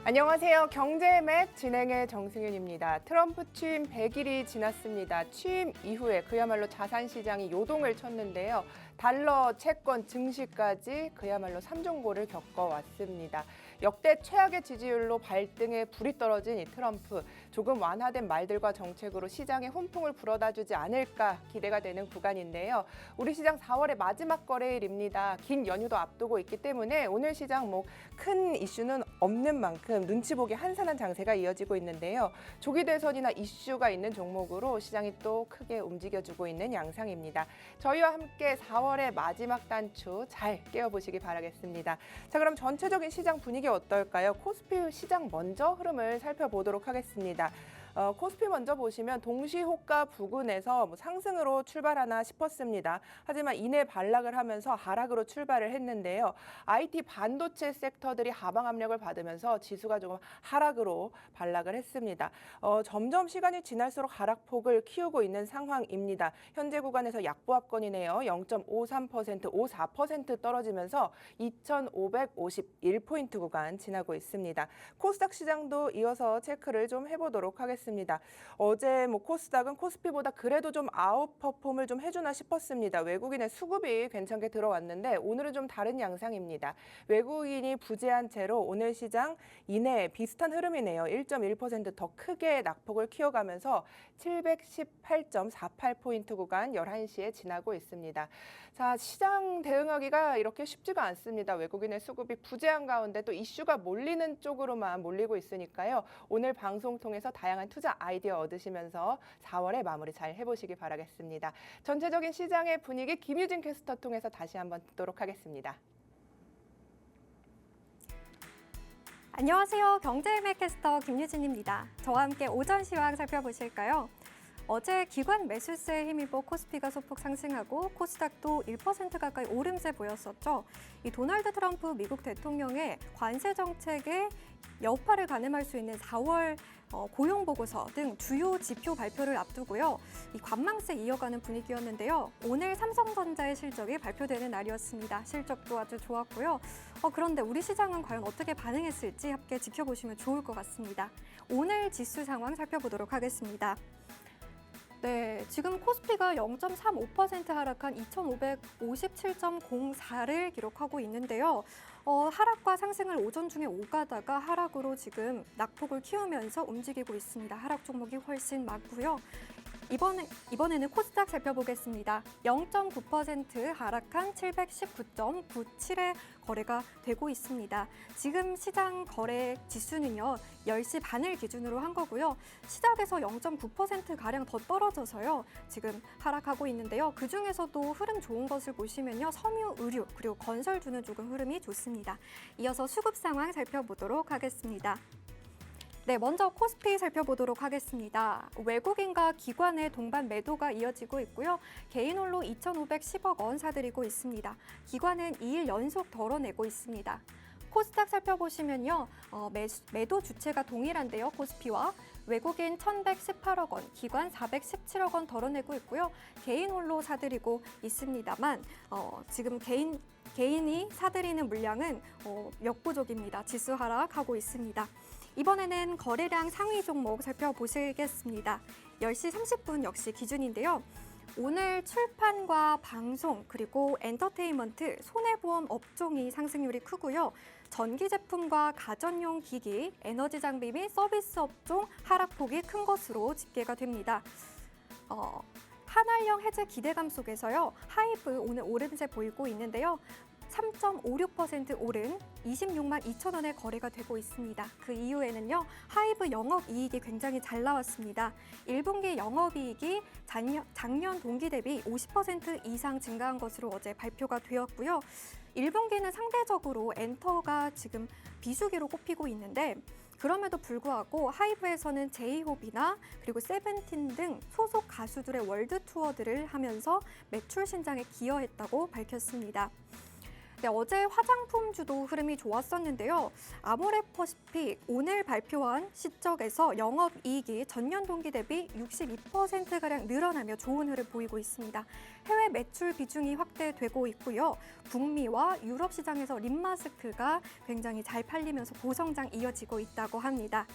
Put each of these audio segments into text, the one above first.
안녕하세요. 경제맥 진행의 정승윤입니다. 트럼프 취임 100일이 지났습니다. 취임 이후에 그야말로 자산시장이 요동을 쳤는데요. 달러, 채권, 증시까지 그야말로 삼종고를 겪어왔습니다. 역대 최악의 지지율로 발등에 불이 떨어진 이 트럼프. 조금 완화된 말들과 정책으로 시장에 훈풍을 불어다주지 않을까 기대가 되는 구간인데요. 우리 시장 4월의 마지막 거래일입니다. 긴 연휴도 앞두고 있기 때문에 오늘 시장 큰 이슈는 없는 만큼 눈치 보기 한산한 장세가 이어지고 있는데요. 조기 대선이나 이슈가 있는 종목으로 시장이 또 크게 움직여주고 있는 양상입니다. 저희와 함께 4월의 마지막 단추 잘 깨워보시기 바라겠습니다. 자, 그럼 전체적인 시장 분위기 어떨까요? 코스피 시장 먼저 흐름을 살펴보도록 하겠습니다. 코스피 먼저 보시면 동시호가 부근에서 상승으로 출발하나 싶었습니다. 하지만 이내 반락을 하면서 하락으로 출발을 했는데요. IT 반도체 섹터들이 하방 압력을 받으면서 지수가 조금 하락으로 반락을 했습니다. 점점 시간이 지날수록 하락폭을 키우고 있는 상황입니다. 현재 구간에서 약보합권이네요. 0.53%, 54% 떨어지면서 2,551포인트 구간 지나고 있습니다. 코스닥 시장도 이어서 체크를 좀 해보도록 하겠습니다. 어제 코스닥은 코스피보다 그래도 좀 아웃퍼폼을 좀 해주나 싶었습니다. 외국인의 수급이 괜찮게 들어왔는데 오늘은 좀 다른 양상입니다. 외국인이 부재한 채로 오늘 시장 이내 비슷한 흐름이네요. 1.1% 더 크게 낙폭을 키워가면서 718.48포인트 구간 11시에 지나고 있습니다. 자, 시장 대응하기가 이렇게 쉽지가 않습니다. 외국인의 수급이 부재한 가운데 또 이슈가 몰리는 쪽으로만 몰리고 있으니까요. 오늘 방송 통해서 다양한 투자 아이디어 얻으시면서 4월에 마무리 잘 해보시기 바라겠습니다. 전체적인 시장의 분위기 김유진 캐스터 통해서 다시 한번 듣도록 하겠습니다. 안녕하세요. 경제맥 캐스터 김유진입니다. 저와 함께 오전 시황 살펴보실까요? 어제 기관 매수세에 힘입어 코스피가 소폭 상승하고 코스닥도 1% 가까이 오름세 보였었죠. 이 도널드 트럼프 미국 대통령의 관세 정책에 여파를 가늠할 수 있는 4월 고용 보고서 등 주요 지표 발표를 앞두고요. 이 관망세 이어가는 분위기였는데요. 오늘 삼성전자의 실적이 발표되는 날이었습니다. 실적도 아주 좋았고요. 그런데 우리 시장은 과연 어떻게 반응했을지 함께 지켜보시면 좋을 것 같습니다. 오늘 지수 상황 살펴보도록 하겠습니다. 네, 지금 코스피가 0.35% 하락한 2,557.04를 기록하고 있는데요. 하락과 상승을 오전 중에 오가다가 하락으로 지금 낙폭을 키우면서 움직이고 있습니다. 하락 종목이 훨씬 많고요. 이번에는 코스닥 살펴보겠습니다. 0.9% 하락한 719.97의 거래가 되고 있습니다. 지금 시장 거래 지수는요, 10시 반을 기준으로 한 거고요. 시작에서 0.9%가량 더 떨어져서요, 지금 하락하고 있는데요. 그중에서도 흐름 좋은 것을 보시면요, 섬유, 의류, 그리고 건설주는 조금 흐름이 좋습니다. 이어서 수급 상황 살펴보도록 하겠습니다. 네, 먼저 코스피 살펴보도록 하겠습니다. 외국인과 기관의 동반 매도가 이어지고 있고요. 개인 홀로 2,510억 원 사들이고 있습니다. 기관은 2일 연속 덜어내고 있습니다. 코스닥 살펴보시면요, 매도 주체가 동일한데요. 코스피와 외국인 1,118억 원, 기관 417억 원 덜어내고 있고요. 개인 홀로 사들이고 있습니다만 지금 개인이 사들이는 물량은 역부족입니다. 지수 하락하고 있습니다. 이번에는 거래량 상위 종목 살펴보시겠습니다. 10시 30분 역시 기준인데요. 오늘 출판과 방송 그리고 엔터테인먼트, 손해보험 업종이 상승률이 크고요. 전기 제품과 가전용 기기, 에너지 장비 및 서비스 업종 하락폭이 큰 것으로 집계가 됩니다. 한알령 해제 기대감 속에서요. 하이브 오늘 오름세 보이고 있는데요. 3.56% 오른 26만 2천 원의 거래가 되고 있습니다. 그 이후에는요, 하이브 영업이익이 굉장히 잘 나왔습니다. 1분기 영업이익이 작년 동기 대비 50% 이상 증가한 것으로 어제 발표가 되었고요. 1분기는 상대적으로 엔터가 지금 비수기로 꼽히고 있는데 그럼에도 불구하고 하이브에서는 제이홉이나 그리고 세븐틴 등 소속 가수들의 월드 투어들을 하면서 매출 신장에 기여했다고 밝혔습니다. 네, 어제 화장품주도 흐름이 좋았었는데요. 아모레퍼시픽 오늘 발표한 실적에서 영업이익이 전년 동기 대비 62%가량 늘어나며 좋은 흐름 보이고 있습니다. 해외 매출 비중이 확대되고 있고요. 북미와 유럽 시장에서 립마스크가 굉장히 잘 팔리면서 고성장 이어지고 있다고 합니다.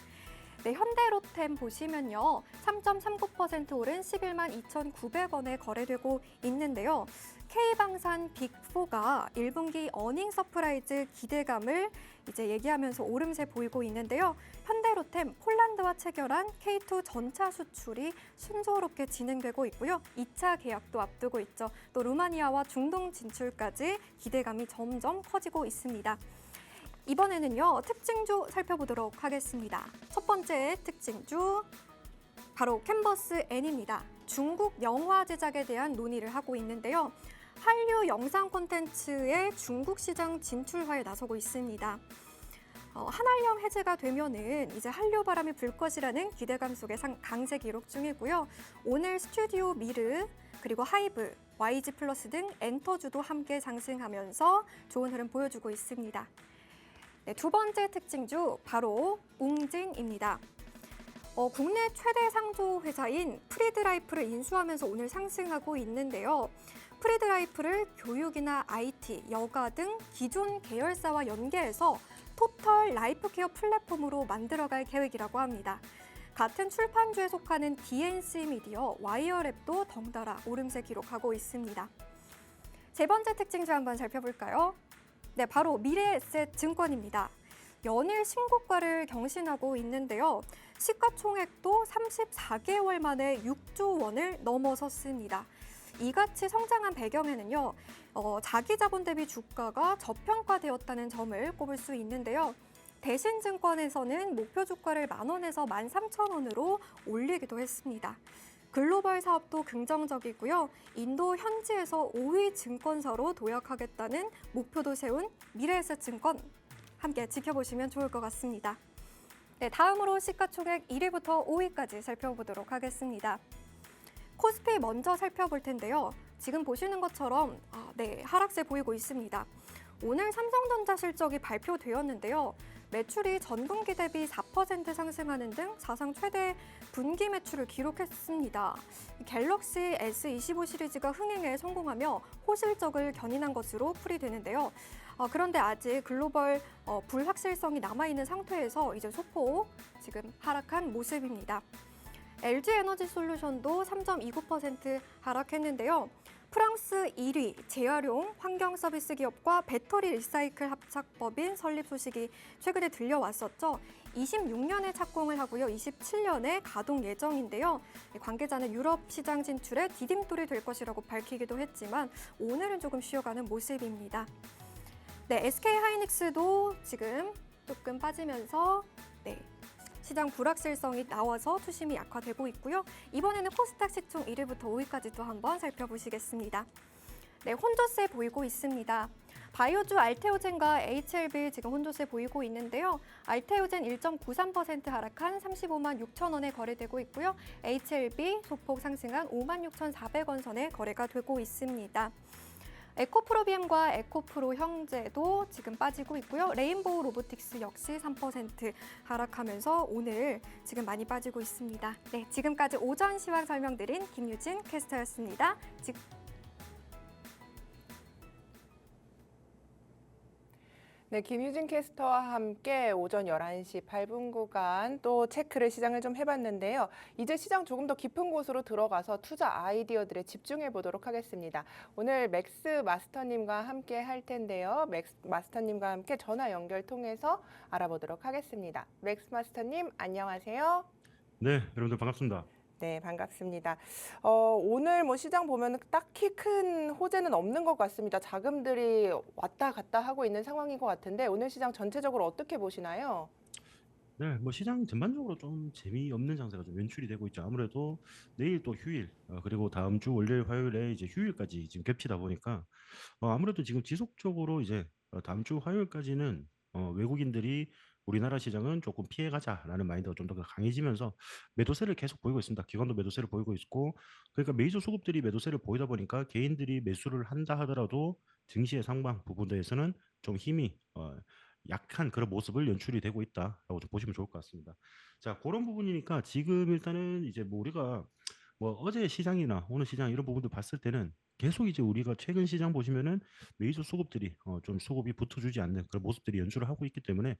네, 현대로템 보시면요. 3.39% 오른 11만 2,900원에 거래되고 있는데요. K방산 빅4가 1분기 어닝 서프라이즈 기대감을 이제 얘기하면서 오름세 보이고 있는데요. 현대로템 폴란드와 체결한 K2 전차 수출이 순조롭게 진행되고 있고요. 2차 계약도 앞두고 있죠. 또 루마니아와 중동 진출까지 기대감이 점점 커지고 있습니다. 이번에는요, 특징주 살펴보도록 하겠습니다. 첫 번째 특징주, 바로 캔버스 N입니다. 중국 영화 제작에 대한 논의를 하고 있는데요. 한류 영상 콘텐츠의 중국 시장 진출화에 나서고 있습니다. 한한령 해제가 되면은 이제 한류 바람이 불 것이라는 기대감 속에 강세 기록 중이고요. 오늘 스튜디오 미르, 그리고 하이브, YG 플러스 등 엔터주도 함께 상승하면서 좋은 흐름 보여주고 있습니다. 네, 두 번째 특징주 바로 웅진입니다. 국내 최대 상조 회사인 프리드라이프를 인수하면서 오늘 상승하고 있는데요. 프리드라이프를 교육이나 IT, 여가 등 기존 계열사와 연계해서 토털 라이프케어 플랫폼으로 만들어갈 계획이라고 합니다. 같은 출판주에 속하는 DNC 미디어, 와이어랩도 덩달아 오름세 기록하고 있습니다. 세 번째 특징주 한번 살펴볼까요? 네, 바로 미래에셋증권입니다. 연일 신고가를 경신하고 있는데요. 시가총액도 34개월 만에 6조 원을 넘어섰습니다. 이같이 성장한 배경에는요, 자기 자본 대비 주가가 저평가되었다는 점을 꼽을 수 있는데요. 대신증권에서는 목표 주가를 10,000원에서 13,000원으로 올리기도 했습니다. 글로벌 사업도 긍정적이고요. 인도 현지에서 5위 증권사로 도약하겠다는 목표도 세운 미래에셋증권 함께 지켜보시면 좋을 것 같습니다. 네, 다음으로 시가총액 1위부터 5위까지 살펴보도록 하겠습니다. 코스피 먼저 살펴볼 텐데요. 지금 보시는 것처럼 하락세 보이고 있습니다. 오늘 삼성전자 실적이 발표되었는데요. 매출이 전분기 대비 4% 상승하는 등 사상 최대 분기 매출을 기록했습니다. 갤럭시 S25 시리즈가 흥행에 성공하며 호실적을 견인한 것으로 풀이되는데요. 그런데 아직 글로벌 불확실성이 남아있는 상태에서 이제 소폭 지금 하락한 모습입니다. LG에너지솔루션도 3.29% 하락했는데요. 프랑스 1위 재활용 환경 서비스 기업과 배터리 리사이클 합작법인 설립 소식이 최근에 들려왔었죠. 26년에 착공을 하고요. 27년에 가동 예정인데요. 관계자는 유럽 시장 진출에 디딤돌이 될 것이라고 밝히기도 했지만 오늘은 조금 쉬어가는 모습입니다. 네, SK하이닉스도 지금 조금 빠지면서 시장 불확실성이 나와서 투심이 약화되고 있고요. 이번에는 코스닥 시총 1위부터 5위까지 또 한번 살펴보시겠습니다. 네, 혼조세 보이고 있습니다. 바이오주 알테오젠과 HLB 지금 혼조세 보이고 있는데요. 알테오젠 1.93% 하락한 35만 6천 원에 거래되고 있고요. HLB 소폭 상승한 5만 6,400원 선에 거래가 되고 있습니다. 에코프로비엠과 에코프로 형제도 지금 빠지고 있고요. 레인보우 로보틱스 역시 3% 하락하면서 오늘 지금 많이 빠지고 있습니다. 네, 지금까지 오전 시황 설명드린 김유진 캐스터였습니다. 네, 김유진 캐스터와 함께 오전 11시 8분 구간 또 체크를 시장을 좀 해봤는데요. 이제 시장 조금 더 깊은 곳으로 들어가서 투자 아이디어들에 집중해 보도록 하겠습니다. 오늘 맥스 마스터님과 함께 할 텐데요. 맥스 마스터님과 함께 전화 연결 통해서 알아보도록 하겠습니다. 맥스 마스터님, 안녕하세요. 네, 여러분들 반갑습니다. 네, 반갑습니다. 오늘 시장 보면 딱히 큰 호재는 없는 것 같습니다. 자금들이 왔다 갔다 하고 있는 상황인 것 같은데 오늘 시장 전체적으로 어떻게 보시나요? 네, 시장 전반적으로 좀 재미없는 장세가 좀 연출이 되고 있죠. 아무래도 내일 또 휴일, 그리고 다음 주 월요일, 화요일에 이제 휴일까지 지금 겹치다 보니까 아무래도 지금 지속적으로 이제 다음 주 화요일까지는 외국인들이 우리나라 시장은 조금 피해가자라는 마인드가 좀 더 강해지면서 매도세를 계속 보이고 있습니다. 기관도 매도세를 보이고 있고, 그러니까 메이저 수급들이 매도세를 보이다 보니까 개인들이 매수를 한다 하더라도 증시의 상방 부분에서는 좀 힘이 약한 그런 모습을 연출이 되고 있다라고 좀 보시면 좋을 것 같습니다. 자, 그런 부분이니까 지금 일단은 이제 뭐 우리가 뭐 어제 시장이나 오늘 시장 이런 부분들 봤을 때는 계속 이제 우리가 최근 시장 보시면은 메이저 수급들이 좀 수급이 붙어주지 않는 그런 모습들이 연출을 하고 있기 때문에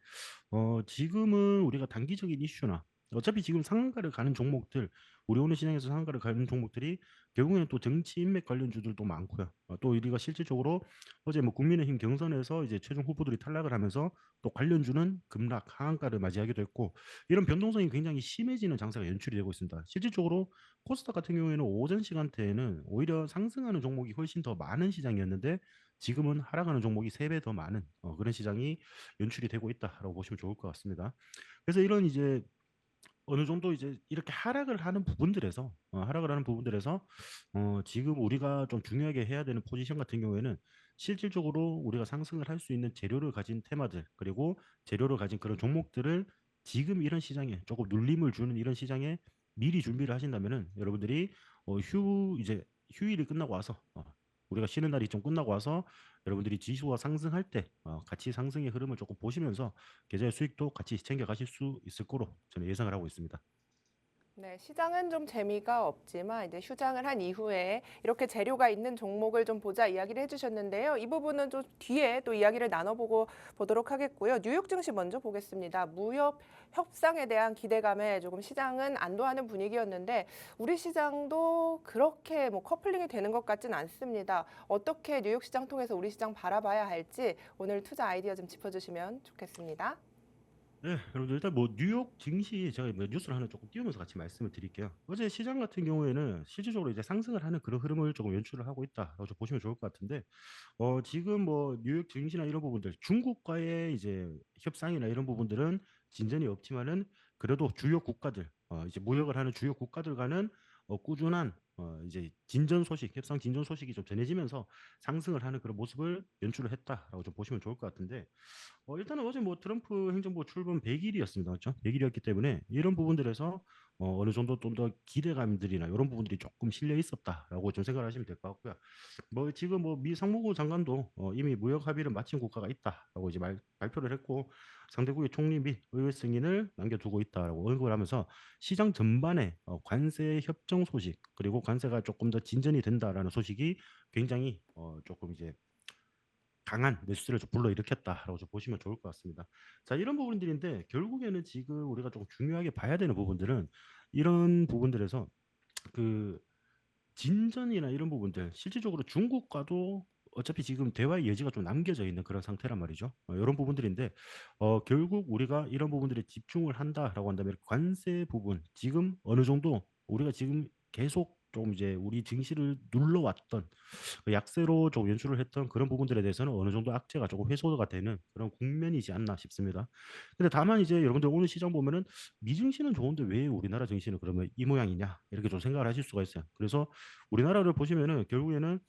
지금은 우리가 단기적인 이슈나 어차피 지금 상한가를 가는 종목들, 우리 오늘 시장에서 상한가를 가는 종목들이 결국에는 또 정치 인맥 관련주들도 많고요. 또 우리가 실질적으로 어제 뭐 국민의힘 경선에서 이제 최종 후보들이 탈락을 하면서 또 관련주는 급락, 하한가를 맞이하기도 했고 이런 변동성이 굉장히 심해지는 장세가 연출이 되고 있습니다. 실질적으로 코스닥 같은 경우에는 오전 시간대에는 오히려 상승하는 종목이 훨씬 더 많은 시장이었는데 지금은 하락하는 종목이 3배 더 많은 그런 시장이 연출이 되고 있다라고 보시면 좋을 것 같습니다. 그래서 이런 이제 어느 정도 이제 이렇게 하락을 하는 부분들에서 지금 우리가 좀 중요하게 해야 되는 포지션 같은 경우에는 실질적으로 우리가 상승을 할 수 있는 재료를 가진 테마들 그리고 재료를 가진 그런 종목들을 지금 이런 시장에 조금 눌림을 주는 이런 시장에 미리 준비를 하신다면은 여러분들이 이제 휴일이 끝나고 와서 우리가 쉬는 날이 좀 끝나고 와서 여러분들이 지수가 상승할 때 같이 상승의 흐름을 조금 보시면서 계좌의 수익도 같이 챙겨 가실 수 있을 거로 저는 예상을 하고 있습니다. 네, 시장은 좀 재미가 없지만 이제 휴장을 한 이후에 이렇게 재료가 있는 종목을 좀 보자 이야기를 해주셨는데요. 이 부분은 좀 뒤에 또 이야기를 나눠보고 보도록 하겠고요. 뉴욕 증시 먼저 보겠습니다. 무역 협상에 대한 기대감에 조금 시장은 안도하는 분위기였는데 우리 시장도 그렇게 뭐 커플링이 되는 것 같진 않습니다. 어떻게 뉴욕 시장 통해서 우리 시장 바라봐야 할지 오늘 투자 아이디어 좀 짚어주시면 좋겠습니다. 네, 여러분들 일단 뭐 뉴욕 증시 제가 뭐 뉴스를 하나 조금 띄우면서 같이 말씀을 드릴게요. 어제 시장 같은 경우에는 실질적으로 이제 상승을 하는 그런 흐름을 조금 연출을 하고 있다라고 좀 보시면 좋을 것 같은데, 지금 뭐 뉴욕 증시나 이런 부분들, 중국과의 이제 협상이나 이런 부분들은 진전이 없지만은 그래도 주요 국가들, 이제 무역을 하는 주요 국가들과는 꾸준한 이제 진전 소식, 협상 진전 소식이 좀 전해지면서 상승을 하는 그런 모습을 연출을 했다라고 좀 보시면 좋을 것 같은데. 일단은 어제 뭐 트럼프 행정부 출범 100일이었습니다. 그렇죠? 100일이었기 때문에 이런 부분들에서 어느 정도 좀 더 기대감들이나 이런 부분들이 조금 실려 있었다라고 좀 생각을 하시면 될 것 같고요. 뭐 지금 뭐 미 상무부 장관도 이미 무역 합의를 마친 국가가 있다라고 이제 발표를 했고 상대국의 총리 및 의회 승인을 남겨두고 있다라고 언급을 하면서 시장 전반에 관세 협정 소식 그리고 관세가 조금 더 진전이 된다라는 소식이 굉장히 조금 이제 강한 매수세를 좀 불러일으켰다라고 좀 보시면 좋을 것 같습니다. 자, 이런 부분들인데 결국에는 지금 우리가 좀 중요하게 봐야 되는 부분들은 이런 부분들에서 그 진전이나 이런 부분들 실질적으로 중국과도 어차피 지금 대화의 여지가 좀 남겨져 있는 그런 상태란 말이죠. 이런 부분들인데 결국 우리가 이런 부분들에 집중을 한다라고 한다면 관세 부분 지금 어느 정도 우리가 지금 계속 좀 이제 우리 증시를 눌러왔던 그 약세로 좀 연출을 했던 그런 부분들에 대해서는 어느 정도 악재가 조금 해소가 되는 그런 국면이지 않나 싶습니다. 근데 다만 이제 여러분들 오늘 시장 보면은 미증시는 좋은데 왜 우리나라 증시는 그러면 이 모양이냐 이렇게 좀 생각을 하실 수가 있어요. 그래서 우리나라를 보시면은 결국에는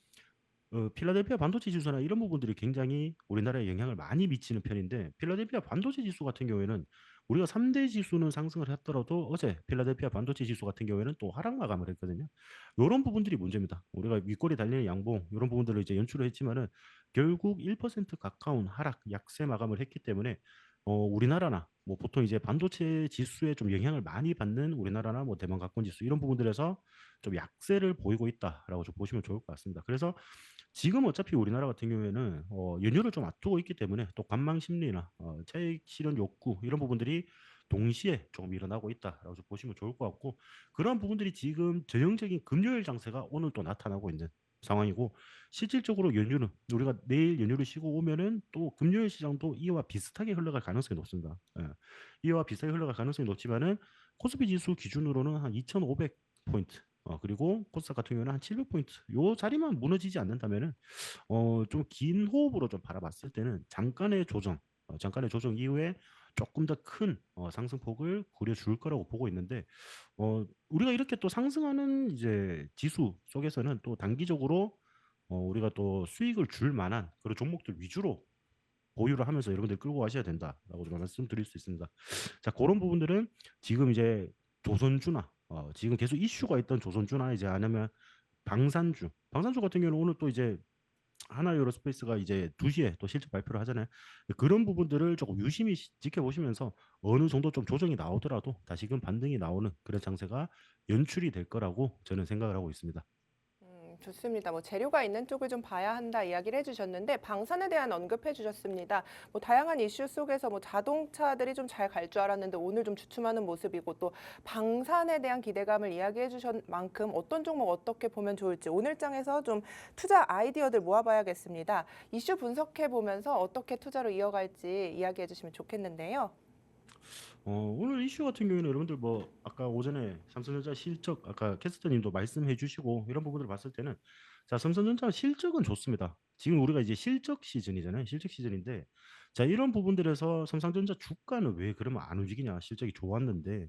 필라델피아 반도체 지수나 이런 부분들이 굉장히 우리나라에 영향을 많이 미치는 편인데 필라델피아 반도체 지수 같은 경우에는 우리가 3대 지수는 상승을 했더라도 어제 필라델피아 반도체 지수 같은 경우에는 또 하락 마감을 했거든요. 이런 부분들이 문제입니다. 우리가 윗골이 달리는 양봉 이런 부분들을 이제 연출을 했지만은 결국 1% 가까운 하락 약세 마감을 했기 때문에 우리나라나 뭐 보통 이제 반도체 지수에 좀 영향을 많이 받는 우리나라나 뭐 대만 가권 지수 이런 부분들에서 좀 약세를 보이고 있다라고 좀 보시면 좋을 것 같습니다. 그래서 지금 어차피 우리나라 같은 경우에는 연휴를 좀 앞두고 있기 때문에 또 관망 심리나 차익 실현 욕구 이런 부분들이 동시에 조금 일어나고 있다라고 좀 보시면 좋을 것 같고 그런 부분들이 지금 전형적인 금요일 장세가 오늘 또 나타나고 있는 상황이고 실질적으로 연휴는 우리가 내일 연휴를 쉬고 오면은 또 금요일 시장도 이와 비슷하게 흘러갈 가능성이 높습니다. 예. 이와 비슷하게 흘러갈 가능성이 높지만은 코스피 지수 기준으로는 한 2,500포인트 그리고 코스닥 같은 경우는 한 700포인트 요 자리만 무너지지 않는다면은 좀 긴 호흡으로 좀 바라봤을 때는 잠깐의 조정 이후에 조금 더 큰 상승폭을 그려줄 거라고 보고 있는데 우리가 이렇게 또 상승하는 이제 지수 속에서는 또 단기적으로 우리가 또 수익을 줄 만한 그런 종목들 위주로 보유를 하면서 여러분들 끌고 가셔야 된다라고 좀 말씀드릴 수 있습니다. 자, 그런 부분들은 지금 이제 조선주나 지금 계속 이슈가 있던 조선주나 이제 아니면 방산주 같은 경우는 오늘 또 이제 하나 에어로스페이스가 이제 2시에 또 실적 발표를 하잖아요. 그런 부분들을 조금 유심히 지켜보시면서 어느 정도 좀 조정이 나오더라도 다시금 반등이 나오는 그런 장세가 연출이 될 거라고 저는 생각을 하고 있습니다. 좋습니다. 뭐 재료가 있는 쪽을 좀 봐야 한다 이야기를 해주셨는데 방산에 대한 언급해 주셨습니다. 뭐 다양한 이슈 속에서 뭐 자동차들이 좀 잘 갈 줄 알았는데 오늘 좀 주춤하는 모습이고 또 방산에 대한 기대감을 이야기해 주신 만큼 어떤 종목 어떻게 보면 좋을지 오늘 장에서 좀 투자 아이디어들 모아봐야겠습니다. 이슈 분석해 보면서 어떻게 투자로 이어갈지 이야기해 주시면 좋겠는데요. 오늘 이슈 같은 경우에는 여러분들 뭐 아까 오전에 삼성전자 실적 아까 캐스터님도 말씀해 주시고 이런 부분들을 봤을 때는 자 삼성전자 실적은 좋습니다. 지금 우리가 이제 실적 시즌이잖아요. 실적 시즌인데 자 이런 부분들에서 삼성전자 주가는 왜 그러면 안 움직이냐 실적이 좋았는데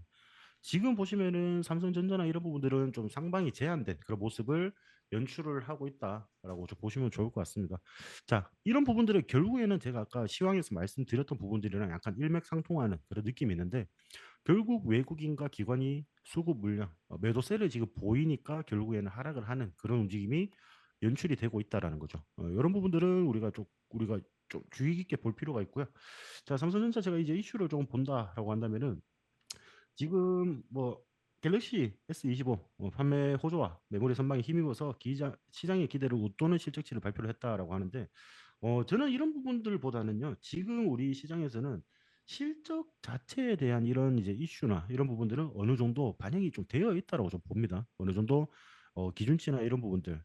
지금 보시면은 삼성전자나 이런 부분들은 좀 상방이 제한된 그런 모습을 연출을 하고 있다라고 좀 보시면 좋을 것 같습니다. 자, 이런 부분들을 결국에는 제가 아까 시황에서 말씀드렸던 부분들이랑 약간 일맥상통하는 그런 느낌이 있는데 결국 외국인과 기관이 수급 물량, 매도세를 지금 보이니까 결국에는 하락을 하는 그런 움직임이 연출이 되고 있다라는 거죠. 이런 부분들은 우리가 좀 주의 깊게 볼 필요가 있고요. 자, 삼성전자 제가 이제 이슈를 좀 본다라고 한다면은 지금 뭐 갤럭시 S25 판매 호조와 메모리 선방에 힘입어서 시장의 기대를 웃도는 실적치를 발표를 했다라고 하는데 저는 이런 부분들보다는요. 지금 우리 시장에서는 실적 자체에 대한 이런 이제 이슈나 이런 부분들은 어느 정도 반영이 좀 되어 있다라고 좀 봅니다. 어느 정도 기준치나 이런 부분들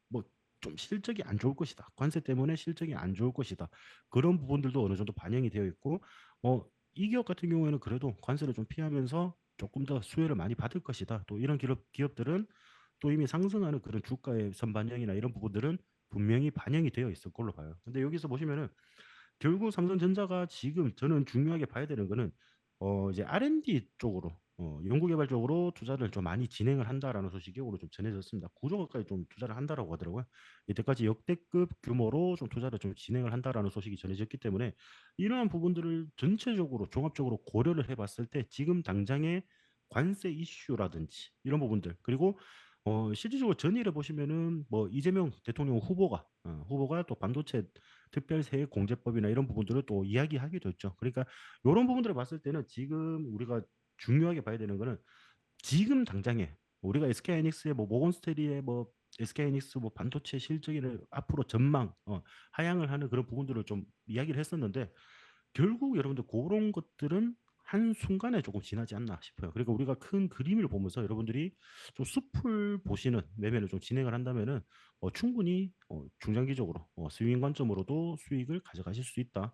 뭐 좀 실적이 안 좋을 것이다. 관세 때문에 실적이 안 좋을 것이다. 그런 부분들도 어느 정도 반영이 되어 있고 이 기업 같은 경우에는 그래도 관세를 좀 피하면서 조금 더 수혜를 많이 받을 것이다. 또 이런 기업들은 또 이미 상승하는 그런 주가의 선반영이나 이런 부분들은 분명히 반영이 되어 있을 걸로 봐요. 근데 여기서 보시면은 결국 삼성전자가 지금 저는 중요하게 봐야 되는 거는 이제 R&D 쪽으로 연구개발 쪽으로 투자를 좀 많이 진행을 한다라는 소식이 오늘 좀 전해졌습니다. 9조 가까이 좀 투자를 한다라고 하더라고요. 이때까지 역대급 규모로 좀 투자를 좀 진행을 한다라는 소식이 전해졌기 때문에 이러한 부분들을 전체적으로 종합적으로 고려를 해봤을 때 지금 당장의 관세 이슈라든지 이런 부분들 그리고 실질적으로 전일에 보시면은 뭐 이재명 대통령 후보가 또 반도체 특별세액 공제법이나 이런 부분들을 또 이야기하기도 했죠. 그러니까 이런 부분들을 봤을 때는 지금 우리가 중요하게 봐야 되는 거는 지금 당장에 우리가 SK하이닉스의 뭐 모건스테리의 뭐 SK하이닉스 뭐 반도체 실적을 앞으로 전망 하향을 하는 그런 부분들을 좀 이야기를 했었는데 결국 여러분들 그런 것들은 한순간에 조금 지나지 않나 싶어요. 그러니까 우리가 큰 그림을 보면서 여러분들이 좀 숲을 보시는 매매를 좀 진행을 한다면은 충분히 중장기적으로 스윙 관점으로도 수익을 가져가실 수 있다.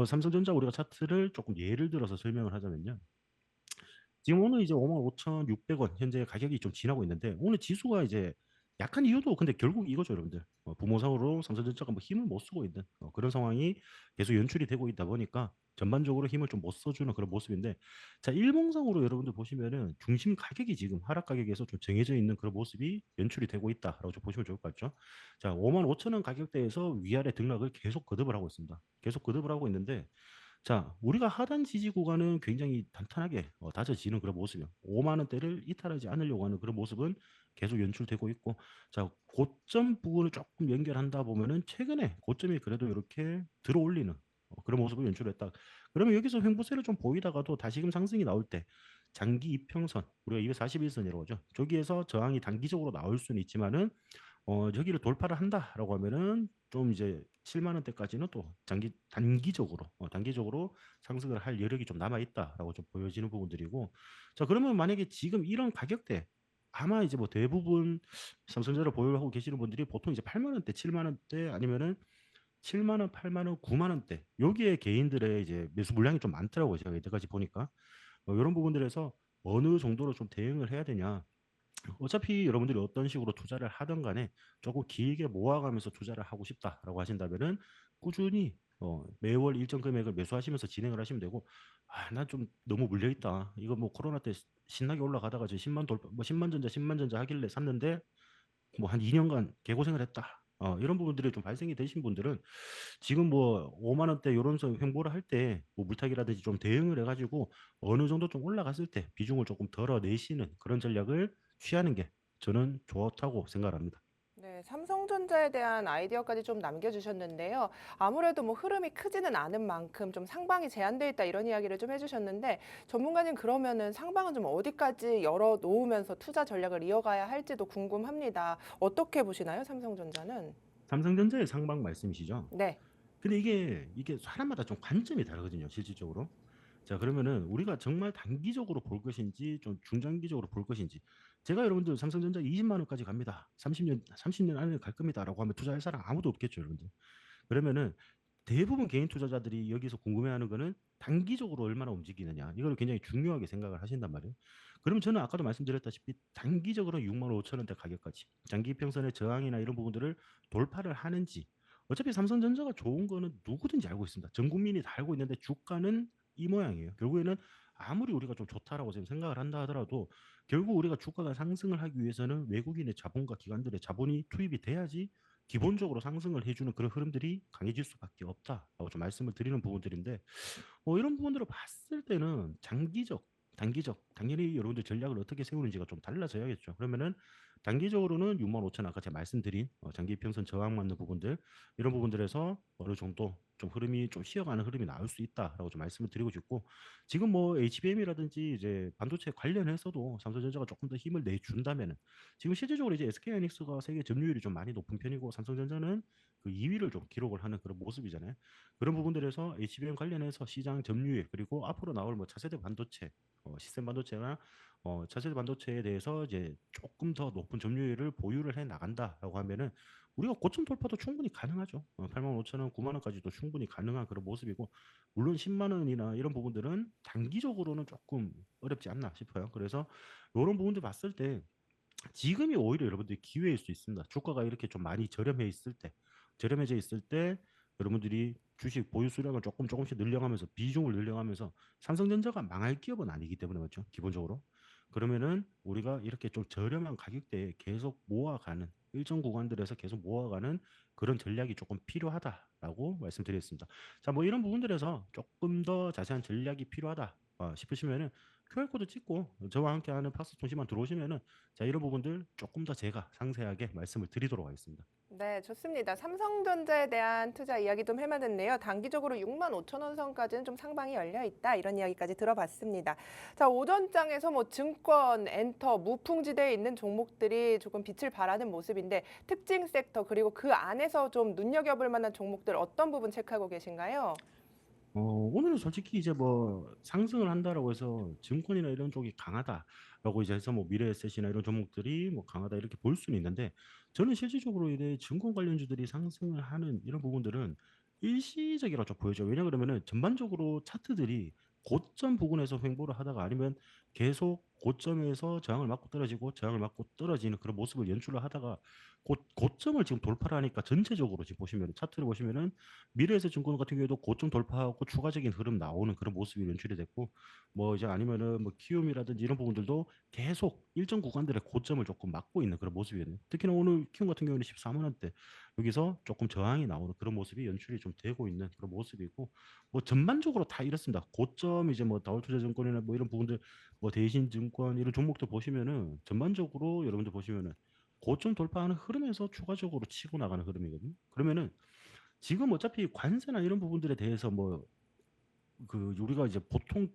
삼성전자 우리가 차트를 조금 예를 들어서 설명을 하자면요. 지금 오늘 이제 55,600원 현재 가격이 좀 지나고 있는데 오늘 지수가 이제 약한 이유도 근데 결국 이거죠, 여러분들. 부모상으로 삼성전자가 뭐 힘을 못 쓰고 있는 그런 상황이 계속 연출이 되고 있다 보니까 전반적으로 힘을 좀 못 써주는 그런 모습인데 자, 일봉상으로 여러분들 보시면은 중심 가격이 지금 하락 가격에서 좀 정해져 있는 그런 모습이 연출이 되고 있다라고 좀 보시면 좋을 것 같죠. 자, 55,000원 가격대에서 위아래 등락을 계속 거듭을 하고 있습니다. 계속 거듭을 하고 있는데 자, 우리가 하단 지지 구간은 굉장히 단단하게 다져지는 그런 모습이요. 5만 원대를 이탈하지 않으려고 하는 그런 모습은 계속 연출되고 있고, 자, 고점 부분을 조금 연결한다 보면은 최근에 고점이 그래도 이렇게 들어올리는 그런 모습을 연출했다. 그러면 여기서 횡보세를 좀 보이다가도 다시금 상승이 나올 때 장기 이평선, 우리가 241선이라고 하죠. 저기에서 저항이 단기적으로 나올 수는 있지만은 저기를 돌파를 한다라고 하면은 좀 이제 7만 원대까지는 또 단기적으로 상승을 할 여력이 좀 남아 있다라고 좀 보여지는 부분들이고 자 그러면 만약에 지금 이런 가격대 아마 이제 뭐 대부분 삼성전자를 보유하고 계시는 분들이 보통 이제 8만 원대, 7만 원대 아니면은 7만 원, 8만 원, 9만 원대 여기에 개인들의 이제 매수 물량이 좀 많더라고요. 제가 이때까지 보니까 이런 부분들에서 어느 정도로 좀 대응을 해야 되냐 어차피 여러분들이 어떤 식으로 투자를 하든 간에 조금 길게 모아가면서 투자를 하고 싶다라고 하신다면은 꾸준히 매월 일정 금액을 매수하시면서 진행을 하시면 되고 나 좀 너무 물려 있다. 이거 뭐 코로나 때 신나게 올라가다가 저 10만 돌파 뭐 10만 전자 하길래 샀는데 뭐 한 2년간 개고생을 했다. 이런 부분들이 좀 발생이 되신 분들은 지금 뭐 5만 원대 요런 횡보를 할 때 뭐 물타기라든지 좀 대응을 해가지고 어느 정도 좀 올라갔을 때 비중을 조금 덜어내시는 그런 전략을 취하는 게 저는 좋다고 생각합니다. 네, 삼성전자에 대한 아이디어까지 좀 남겨주셨는데요. 아무래도 뭐 흐름이 크지는 않은 만큼 좀 상방이 제한돼 있다 이런 이야기를 좀 해주셨는데 전문가님 그러면은 상방은 좀 어디까지 열어 놓으면서 투자 전략을 이어가야 할지도 궁금합니다. 어떻게 보시나요, 삼성전자는? 삼성전자의 상방 말씀이시죠? 네. 근데 이게 사람마다 좀 관점이 다르거든요, 실질적으로. 자, 그러면은 우리가 정말 단기적으로 볼 것인지 좀 중장기적으로 볼 것인지. 제가 여러분들 삼성전자 20만 원까지 갑니다. 30년 안에 갈 겁니다라고 하면 투자할 사람 아무도 없겠죠, 여러분들. 그러면은 대부분 개인 투자자들이 여기서 궁금해하는 거는 단기적으로 얼마나 움직이느냐. 이걸 굉장히 중요하게 생각을 하신단 말이에요. 그럼 저는 아까도 말씀드렸다시피 단기적으로 6만 5천 원대 가격까지 장기 평선의 저항이나 이런 부분들을 돌파를 하는지. 어차피 삼성전자가 좋은 거는 누구든지 알고 있습니다. 전 국민이 다 알고 있는데 주가는 이 모양이에요. 결국에는 아무리 우리가 좀 좋다라고 지금 생각을 한다 하더라도 결국 우리가 주가가 상승을 하기 위해서는 외국인의 자본과 기관들의 자본이 투입이 돼야지 기본적으로 상승을 해주는 그런 흐름들이 강해질 수밖에 없다라고 좀 말씀을 드리는 부분들인데 이런 부분들을 봤을 때는 장기적, 단기적, 당연히 여러분들 전략을 어떻게 세우는지가 좀 달라져야겠죠. 그러면은 단기적으로는 6만 5천 아까 제가 말씀드린 장기 평선 저항 맞는 부분들 이런 부분들에서 어느 정도 좀 흐름이 좀 쉬어가는 흐름이 나올 수 있다라고 좀 말씀을 드리고 싶고 지금 뭐 HBM이라든지 이제 반도체 관련해서도 삼성전자가 조금 더 힘을 내준다면은 지금 실질적으로 이제 SK하이닉스가 세계 점유율이 좀 많이 높은 편이고 삼성전자는 그 2위를 좀 기록을 하는 그런 모습이잖아요. 그런 부분들에서 HBM 관련해서 시장 점유율 그리고 앞으로 나올 뭐 차세대 반도체, 시스템 반도체나 차세대 반도체에 대해서 이제 조금 더 높은 점유율을 보유를 해 나간다라고 하면은 우리가 고점 돌파도 충분히 가능하죠. 8만 5천 원, 9만 원까지도 충분히 가능한 그런 모습이고 물론 10만 원이나 이런 부분들은 단기적으로는 조금 어렵지 않나 싶어요. 그래서 이런 부분들 봤을 때 지금이 오히려 여러분들이 기회일 수 있습니다. 주가가 이렇게 좀 많이 저렴해져 있을 때 여러분들이 주식 보유 수량을 조금씩 늘려가면서 비중을 늘려가면서 삼성전자가 망할 기업은 아니기 때문에 맞죠? 기본적으로. 그러면은 우리가 이렇게 좀 저렴한 가격대에 계속 모아가는 일정 구간들에서 계속 모아가는 그런 전략이 조금 필요하다라고 말씀드리겠습니다. 자, 뭐 이런 부분들에서 조금 더 자세한 전략이 필요하다 싶으시면은 QR코드 찍고 저와 함께하는 파스 통신만 들어오시면은 자 이런 부분들 조금 더 제가 상세하게 말씀을 드리도록 하겠습니다. 네, 좋습니다. 삼성전자에 대한 투자 이야기 좀 해봤는데요. 단기적으로 6만 5천 원 선까지는 좀 상방이 열려 있다. 이런 이야기까지 들어봤습니다. 자, 오전장에서 뭐 증권, 엔터, 무풍지대에 있는 종목들이 조금 빛을 발하는 모습인데 특징 섹터 그리고 그 안에서 좀 눈여겨볼 만한 종목들 어떤 부분 체크하고 계신가요? 오늘은 솔직히 이제 뭐 상승을 한다라고 해서 증권이나 이런 쪽이 강하다라고 이제 해서 뭐 미래에셋이나 이런 종목들이 뭐 강하다 이렇게 볼 수는 있는데 저는 실질적으로 이제 증권 관련주들이 상승을 하는 이런 부분들은 일시적이라고 좀 보여져요. 왜냐 그러면은 전반적으로 차트들이 고점 부근에서 횡보를 하다가 아니면 계속 고점에서 저항을 맞고 떨어지고 저항을 맞고 떨어지는 그런 모습을 연출을 하다가 고점을 지금 돌파를 하니까 전체적으로 지금 보시면 차트를 보시면은 미래에셋 증권 같은 경우에도 고점 돌파하고 추가적인 흐름 나오는 그런 모습이 연출이 됐고 뭐 이제 아니면은 뭐 키움이라든지 이런 부분들도 계속 일정 구간들의 고점을 조금 막고 있는 그런 모습이거든요. 특히나 오늘 키움 같은 경우는 14만 원대 여기서 조금 저항이 나오는 그런 모습이 연출이 좀 되고 있는 그런 모습이고 뭐 전반적으로 다 이렇습니다. 고점 이제 뭐 다울투자증권이나 뭐 이런 부분들 뭐 대신증권 이런 종목들 보시면은 전반적으로 여러분들 보시면은 고점 돌파하는 흐름에서 추가적으로 치고 나가는 흐름이거든요. 그러면은 지금 어차피 관세나 이런 부분들에 대해서 뭐 그 우리가 이제 보통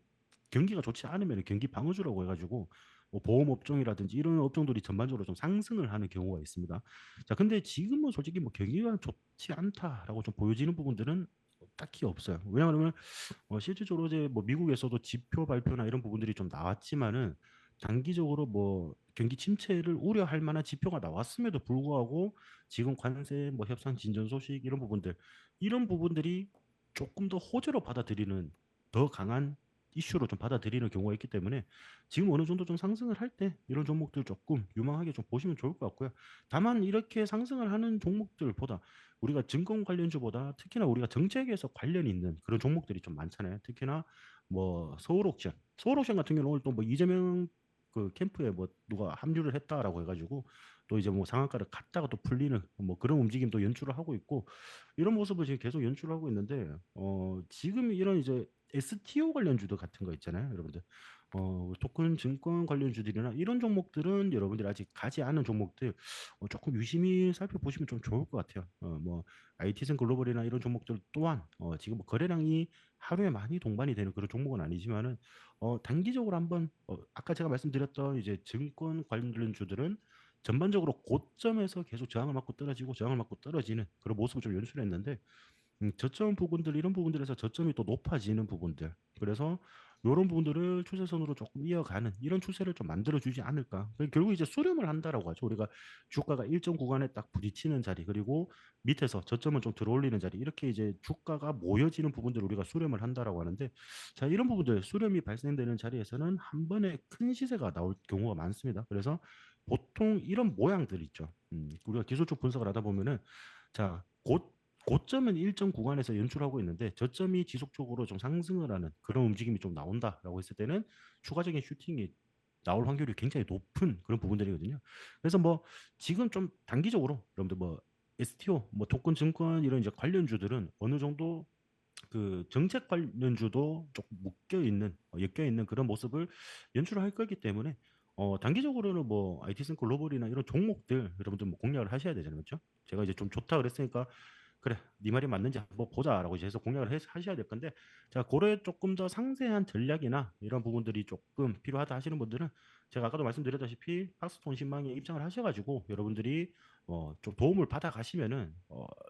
경기가 좋지 않으면 경기 방어주라고 해가지고 뭐 보험 업종이라든지 이런 업종들이 전반적으로 좀 상승을 하는 경우가 있습니다. 자, 근데 지금은 솔직히 뭐 경기가 좋지 않다라고 좀 보여지는 부분들은 딱히 없어요. 왜냐하면 실질적으로 이제 뭐 미국에서도 지표 발표나 이런 부분들이 좀 나왔지만은 단기적으로 뭐 경기 침체를 우려할 만한 지표가 나왔음에도 불구하고 지금 관세 뭐 협상 진전 소식 이런 부분들이 조금 더 호재로 받아들이는 더 강한 이슈로 좀 받아들이는 경우가 있기 때문에 지금 어느 정도 좀 상승을 할 때 이런 종목들 조금 유망하게 좀 보시면 좋을 것 같고요. 다만 이렇게 상승을 하는 종목들보다 우리가 증권 관련주보다 특히나 우리가 정책에서 관련이 있는 그런 종목들이 좀 많잖아요. 특히나 뭐 서울옥션 같은 경우는 오늘 또 뭐 이재명 그 캠프에 뭐 누가 합류를 했다라고 해가지고 또 이제 뭐 상한가를 갔다가 또 풀리는 뭐 그런 움직임도 연출을 하고 있고 이런 모습을 지금 계속 연출하고 있는데 지금 이런 이제 STO 관련주도 같은 거 있잖아요, 여러분들. 토큰 증권 관련주들이나 이런 종목들은 여러분들이 아직 가지 않은 종목들 조금 유심히 살펴보시면 좀 좋을 것 같아요. 뭐 IT생 글로벌이나 이런 종목들 또한 지금 뭐 거래량이 하루에 많이 동반이 되는 그런 종목은 아니지만은 단기적으로 한번 아까 제가 말씀드렸던 이제 증권 관련주들은 전반적으로 고점에서 계속 저항을 맞고 떨어지고 저항을 맞고 떨어지는 그런 모습을 좀 연출했는데 저점 부분들 이런 부분들에서 저점이 또 높아지는 부분들 그래서 요런 부분들을 추세선으로 조금 이어가는 이런 추세를 좀 만들어주지 않을까. 결국 이제 수렴을 한다라고 하죠. 우리가 주가가 일정 구간에 딱 부딪히는 자리 그리고 밑에서 저점을 좀 들어올리는 자리 이렇게 이제 주가가 모여지는 부분들을 우리가 수렴을 한다라고 하는데 자 이런 부분들 수렴이 발생되는 자리에서는 한 번에 큰 시세가 나올 경우가 많습니다. 그래서 보통 이런 모양들 있죠. 우리가 기술적 분석을 하다 보면은 자, 고점은 일정 구간에서 연출하고 있는데 저점이 지속적으로 좀 상승을 하는 그런 움직임이 좀 나온다라고 했을 때는 추가적인 슈팅이 나올 확률이 굉장히 높은 그런 부분들이거든요. 그래서 뭐 지금 좀 단기적으로 여러분들 뭐 STO, 뭐 토큰 증권 이런 이제 관련주들은 어느 정도 그 정책 관련주도 조금 묶여 있는, 엮여 있는 그런 모습을 연출할 거기 때문에 단기적으로는 뭐 IT슨 글로벌이나 이런 종목들 여러분들 뭐 공략을 하셔야 되잖아요, 그렇죠? 제가 이제 좀 좋다 그랬으니까 그래 네 말이 맞는지 한번 보자라고 이제 해서 공략을 하셔야 될 건데 자 고래 조금 더 상세한 전략이나 이런 부분들이 조금 필요하다 하시는 분들은 제가 아까도 말씀드렸다시피 박스톤 신망에 입장을 하셔가지고 여러분들이 좀 도움을 받아 가시면은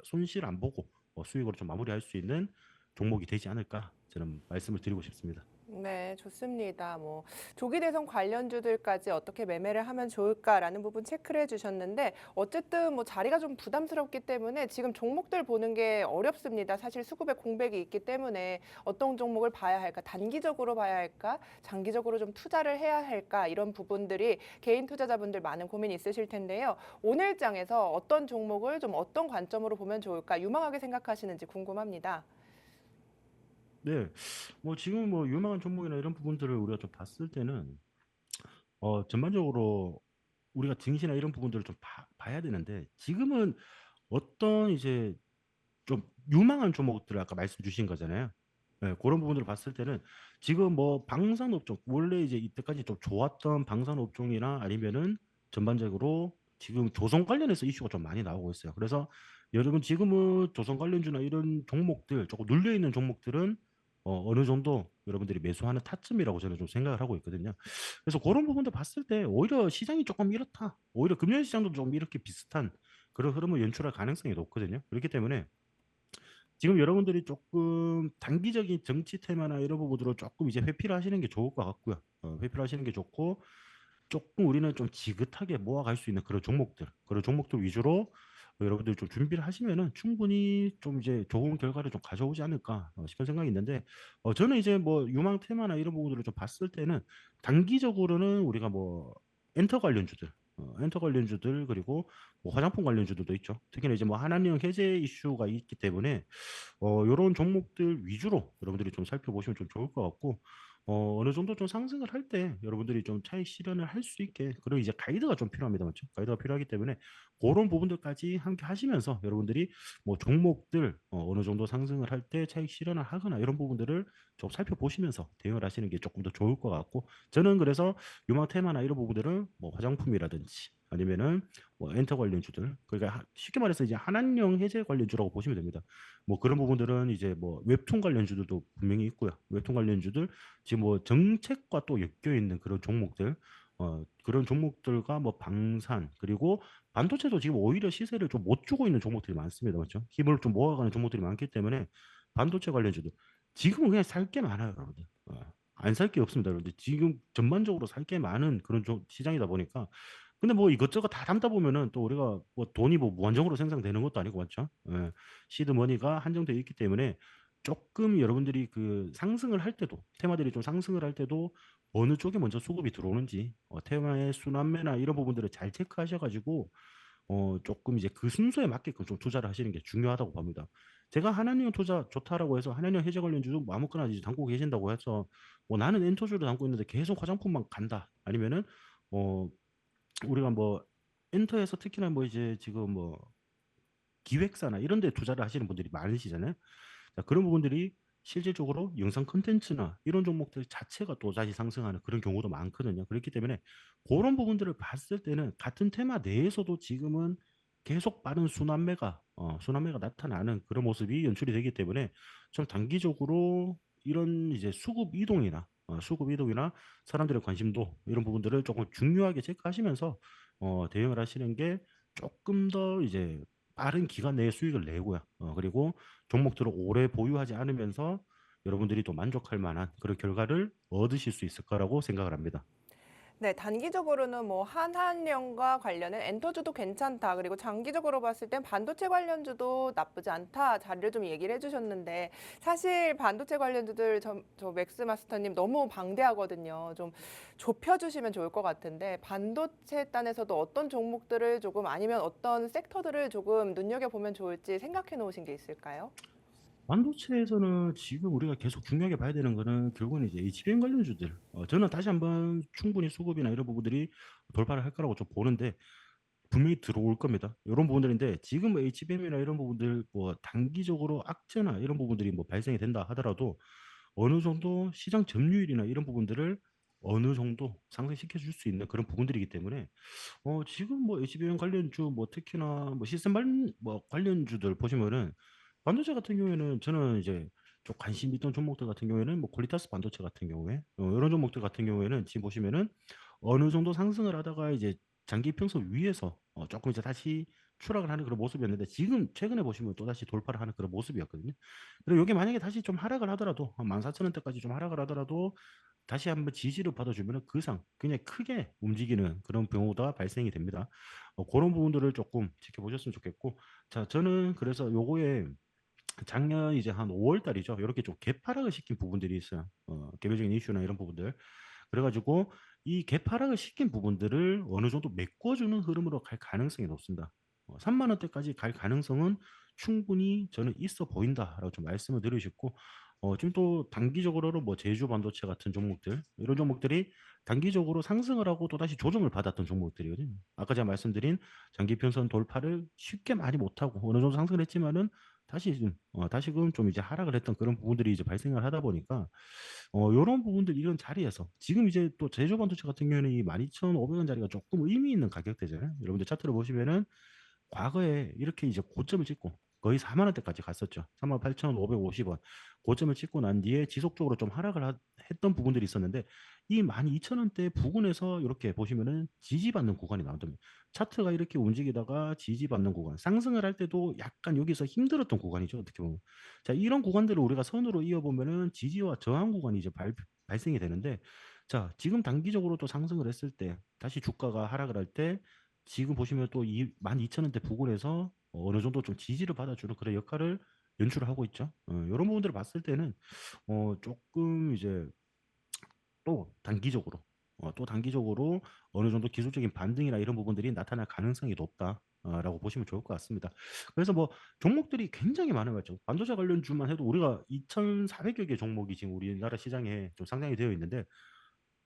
손실 안 보고 수익으로 좀 마무리할 수 있는 종목이 되지 않을까 저는 말씀을 드리고 싶습니다. 네, 좋습니다. 뭐 조기 대선 관련주들까지 어떻게 매매를 하면 좋을까라는 부분 체크를 해주셨는데 어쨌든 뭐 자리가 좀 부담스럽기 때문에 지금 종목들 보는 게 어렵습니다. 사실 수급에 공백이 있기 때문에 어떤 종목을 봐야 할까, 단기적으로 봐야 할까, 장기적으로 좀 투자를 해야 할까 이런 부분들이 개인 투자자분들 많은 고민이 있으실 텐데요. 오늘 장에서 어떤 종목을 좀 어떤 관점으로 보면 좋을까 유망하게 생각하시는지 궁금합니다. 네, 뭐 지금 뭐 유망한 종목이나 이런 부분들을 우리가 좀 봤을 때는 전반적으로 우리가 증시나 이런 부분들을 좀 봐야 되는데 지금은 어떤 이제 좀 유망한 종목들을 아까 말씀 주신 거잖아요. 네, 그런 부분들을 봤을 때는 지금 뭐 방산 업종 원래 이제 이때까지 좀 좋았던 방산 업종이나 아니면은 전반적으로 지금 조선 관련해서 이슈가 좀 많이 나오고 있어요. 그래서 여러분 지금은 조선 관련주나 이런 종목들 조금 눌려 있는 종목들은 어느 정도 여러분들이 매수하는 타점이라고 저는 좀 생각을 하고 있거든요. 그래서 그런 부분들 봤을 때 오히려 시장이 조금 이렇다. 오히려 금융 시장도 좀 이렇게 비슷한 그런 흐름을 연출할 가능성이 높거든요. 그렇기 때문에 지금 여러분들이 조금 단기적인 정치 테마나 이런 부분으로 조금 이제 회피를 하시는 게 좋을 것 같고요. 회피를 하시는 게 좋고 조금 우리는 좀 지긋하게 모아갈 수 있는 그런 종목들 위주로 여러분들 좀 준비를 하시면은 충분히 좀 이제 좋은 결과를 좀 가져오지 않을까 싶은 생각이 있는데 저는 이제 뭐 유망 테마나 이런 부분들을 좀 봤을 때는 단기적으로는 우리가 뭐 엔터 관련주들 그리고 뭐 화장품 관련주들도 있죠. 특히나 이제 뭐 한한령 해제 이슈가 있기 때문에 요런 종목들 위주로 여러분들이 좀 살펴보시면 좀 좋을 것 같고 어느 정도 좀 상승을 할 때 여러분들이 좀 차익 실현을 할 수 있게 그런 이제 가이드가 좀 필요합니다. 맞죠? 가이드가 필요하기 때문에 그런 부분들까지 함께 하시면서 여러분들이 뭐 종목들 어느 정도 상승을 할 때 차익 실현을 하거나 이런 부분들을 좀 살펴보시면서 대응을 하시는 게 조금 더 좋을 것 같고 저는 그래서 유망 테마나 이런 부분들은 뭐 화장품이라든지 아니면은 뭐 엔터 관련주들 그러니까 쉽게 말해서 이제 한한령 해제 관련주라고 보시면 됩니다. 뭐 그런 부분들은 이제 뭐 웹툰 관련주들도 분명히 있고요. 웹툰 관련주들 지금 뭐 정책과 또 엮여 있는 그런 종목들 그런 종목들과 뭐 방산 그리고 반도체도 지금 오히려 시세를 좀 못 주고 있는 종목들이 많습니다. 맞죠? 힘을 좀 모아가는 종목들이 많기 때문에 반도체 관련주들 지금은 그냥 살 게 많아요, 여러분들. 안 살 게 없습니다, 여러분들. 지금 전반적으로 살 게 많은 그런 시장이다 보니까 근데 뭐 이것저것 다 담다 보면은 또 우리가 뭐 돈이 뭐 무한정으로 생성되는 것도 아니고 맞죠? 예. 시드 머니가 한정되어 있기 때문에 조금 여러분들이 그 상승을 할 때도 테마들이 좀 상승을 할 때도 어느 쪽에 먼저 수급이 들어오는지 테마의 순환매나 이런 부분들을 잘 체크하셔가지고 조금 이제 그 순서에 맞게끔 좀 투자를 하시는 게 중요하다고 봅니다. 제가 한한령 투자 좋다라고 해서 한한령 해제 관련주 뭐 아무거나 이제 담고 계신다고 해서 뭐 나는 엔터주를 담고 있는데 계속 화장품만 간다 아니면은 어 우리가 뭐 엔터에서 특히나 뭐 이제 지금 뭐 기획사나 이런 데 투자를 하시는 분들이 많으시잖아요. 자, 그런 부분들이 실질적으로 영상 콘텐츠나 이런 종목들 자체가 또다시 상승하는 그런 경우도 많거든요. 그렇기 때문에 그런 부분들을 봤을 때는 같은 테마 내에서도 지금은 계속 빠른 순환매가 나타나는 그런 모습이 연출이 되기 때문에 좀 단기적으로 이런 이제 수급 이동이나 사람들의 관심도 이런 부분들을 조금 중요하게 체크하시면서 대응을 하시는 게 조금 더 이제 빠른 기간 내에 수익을 내고요. 그리고 종목들을 오래 보유하지 않으면서 여러분들이 또 만족할 만한 그런 결과를 얻으실 수 있을 거라고 생각을 합니다. 네, 단기적으로는 뭐 한한령과 관련은 엔터주도 괜찮다. 그리고 장기적으로 봤을 땐 반도체 관련주도 나쁘지 않다. 자리를 좀 얘기를 해주셨는데 사실 반도체 관련주들 저 맥스 마스터님 너무 방대하거든요. 좀 좁혀주시면 좋을 것 같은데 반도체 단에서도 어떤 종목들을 조금 아니면 어떤 섹터들을 조금 눈여겨보면 좋을지 생각해 놓으신 게 있을까요? 반도체에서는 지금 우리가 계속 중요하게 봐야 되는 거는 결국은 이제 HBM 관련주들. 저는 다시 한번 충분히 수급이나 이런 부분들이 돌파를 할 거라고 좀 보는데 분명히 들어올 겁니다. 이런 부분들인데 지금 HBM이나 이런 부분들 뭐 단기적으로 악재나 이런 부분들이 뭐 발생이 된다 하더라도 어느 정도 시장 점유율이나 이런 부분들을 어느 정도 상승시켜 줄 수 있는 그런 부분들이기 때문에 지금 뭐 HBM 관련주 뭐 특히나 뭐 뭐 관련주들 보시면은 반도체 같은 경우에는 저는 이제 좀 관심 있던 종목들 같은 경우에는 뭐 퀄리타스 반도체 같은 경우에 이런 종목들 같은 경우에는 지금 보시면은 어느 정도 상승을 하다가 이제 장기 평선 위에서 조금 이제 다시 추락을 하는 그런 모습이었는데 지금 최근에 보시면 또다시 돌파를 하는 그런 모습이었거든요. 그리고 이게 만약에 다시 좀 하락을 하더라도 한 14,000원대까지 좀 하락을 하더라도 다시 한번 지지를 받아주면은 그 이상 굉장히 크게 움직이는 그런 경우가 발생이 됩니다. 그런 부분들을 조금 지켜보셨으면 좋겠고, 자, 저는 그래서 요거에 작년 이제 한 5월 달이죠. 이렇게 좀 개파락을 시킨 부분들이 있어요. 개별적인 이슈나 이런 부분들. 그래가지고 이 개파락을 시킨 부분들을 어느 정도 메꿔주는 흐름으로 갈 가능성이 높습니다. 3만 원대까지 갈 가능성은 충분히 저는 있어 보인다라고 좀 말씀을 드리고 싶고, 지금 또 단기적으로는 뭐 제주 반도체 같은 종목들 이런 종목들이 단기적으로 상승을 하고 또 다시 조정을 받았던 종목들이거든요. 아까 제가 말씀드린 장기 편선 돌파를 쉽게 많이 못하고 어느 정도 상승을 했지만은 다시금 좀 이제 하락을 했던 그런 부분들이 이제 발생을 하다 보니까 요런 부분들 이런 자리에서 지금 이제 또 제조 반도체 같은 경우에는 이 12,500원 자리가 조금 의미 있는 가격대잖아요. 여러분들 차트를 보시면은 과거에 이렇게 이제 고점을 찍고 거의 4만 원대까지 갔었죠. 38,550원. 고점을 찍고 난 뒤에 지속적으로 좀 했던 부분들이 있었는데 이 12,000원대 부근에서 이렇게 보시면은 지지받는 구간이 나온답니다. 차트가 이렇게 움직이다가 지지받는 구간, 상승을 할 때도 약간 여기서 힘들었던 구간이죠. 어떻게 보면. 자, 이런 구간들을 우리가 선으로 이어보면은 지지와 저항 구간이 이제 발생이 되는데 자, 지금 단기적으로 또 상승을 했을 때 다시 주가가 하락을 할 때 지금 보시면 또 이 12,000원대 부근에서 어느 정도 좀 지지를 받아주는 그런 역할을 연출을 하고 있죠. 요런 부분들을 봤을 때는 조금 이제 또 단기적으로 어느 정도 기술적인 반등이나 이런 부분들이 나타날 가능성이 높다. 라고 보시면 좋을 것 같습니다. 그래서 뭐 종목들이 굉장히 많은 거죠. 반도체 관련주만 해도 우리가 2,400여 개 종목이 지금 우리나라 시장에 좀 상장이 되어 있는데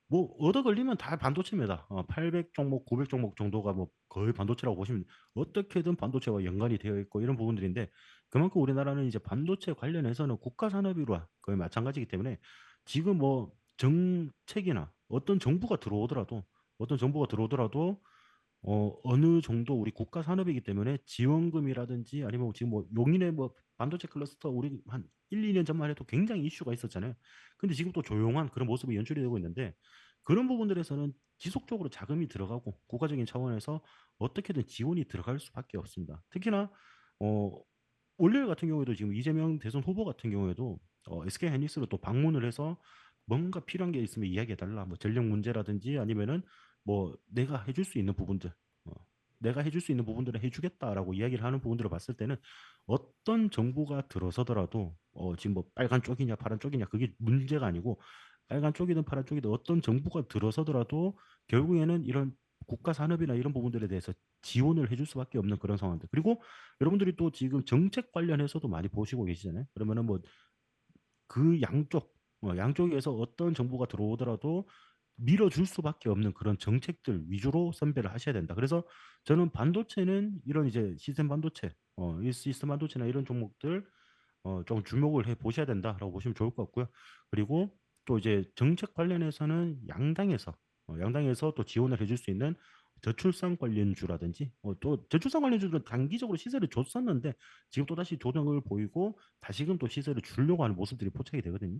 뭐 얻어 걸리면 다 반도체입니다. 800 종목, 900 종목 정도가 뭐 거의 반도체라고 보시면 어떻게든 반도체와 연관이 되어 있고 이런 부분들인데 그만큼 우리나라는 이제 반도체 관련해서는 국가 산업이와 거의 마찬가지이기 때문에 지금 뭐 정책이나 어떤 정부가 들어오더라도 어느 정도 우리 국가 산업이기 때문에 지원금이라든지 아니면 지금 뭐 용인의 뭐 반도체 클러스터 우리 한 1, 2년 전만 해도 굉장히 이슈가 있었잖아요. 근데 지금 또 조용한 그런 모습이 연출이 되고 있는데 그런 부분들에서는 지속적으로 자금이 들어가고 국가적인 차원에서 어떻게든 지원이 들어갈 수밖에 없습니다. 특히나 어 월요일 같은 경우에도 지금 이재명 대선 후보 같은 경우에도 SK 하이닉스로 또 방문을 해서 뭔가 필요한 게 있으면 이야기해 달라. 뭐 전력 문제라든지 아니면은 뭐 어, 내가 해줄 수 있는 부분들은 해주겠다라고 이야기를 하는 부분들을 봤을 때는 어떤 정부가 들어서더라도 지금 뭐 빨간 쪽이냐 파란 쪽이냐 그게 문제가 아니고 빨간 쪽이든 파란 쪽이든 어떤 정부가 들어서더라도 결국에는 이런 국가 산업이나 이런 부분들에 대해서 지원을 해줄 수밖에 없는 그런 상황들. 그리고 여러분들이 또 지금 정책 관련해서도 많이 보시고 계시잖아요. 그러면은 뭐 그 양쪽에서 어떤 정부가 들어오더라도 밀어줄 수밖에 없는 그런 정책들 위주로 선별을 하셔야 된다. 그래서 저는 반도체는 이런 이제 시스템 반도체나 이런 종목들 좀 주목을 해 보셔야 된다라고 보시면 좋을 것 같고요. 그리고 또 이제 정책 관련해서는 양당에서 또 지원을 해줄 수 있는 저출산 관련주라든지 또 저출산 관련주들은 단기적으로 시세를 줬었는데 지금 또 다시 조정을 보이고 다시금 또 시세를 주려고 하는 모습들이 포착이 되거든요.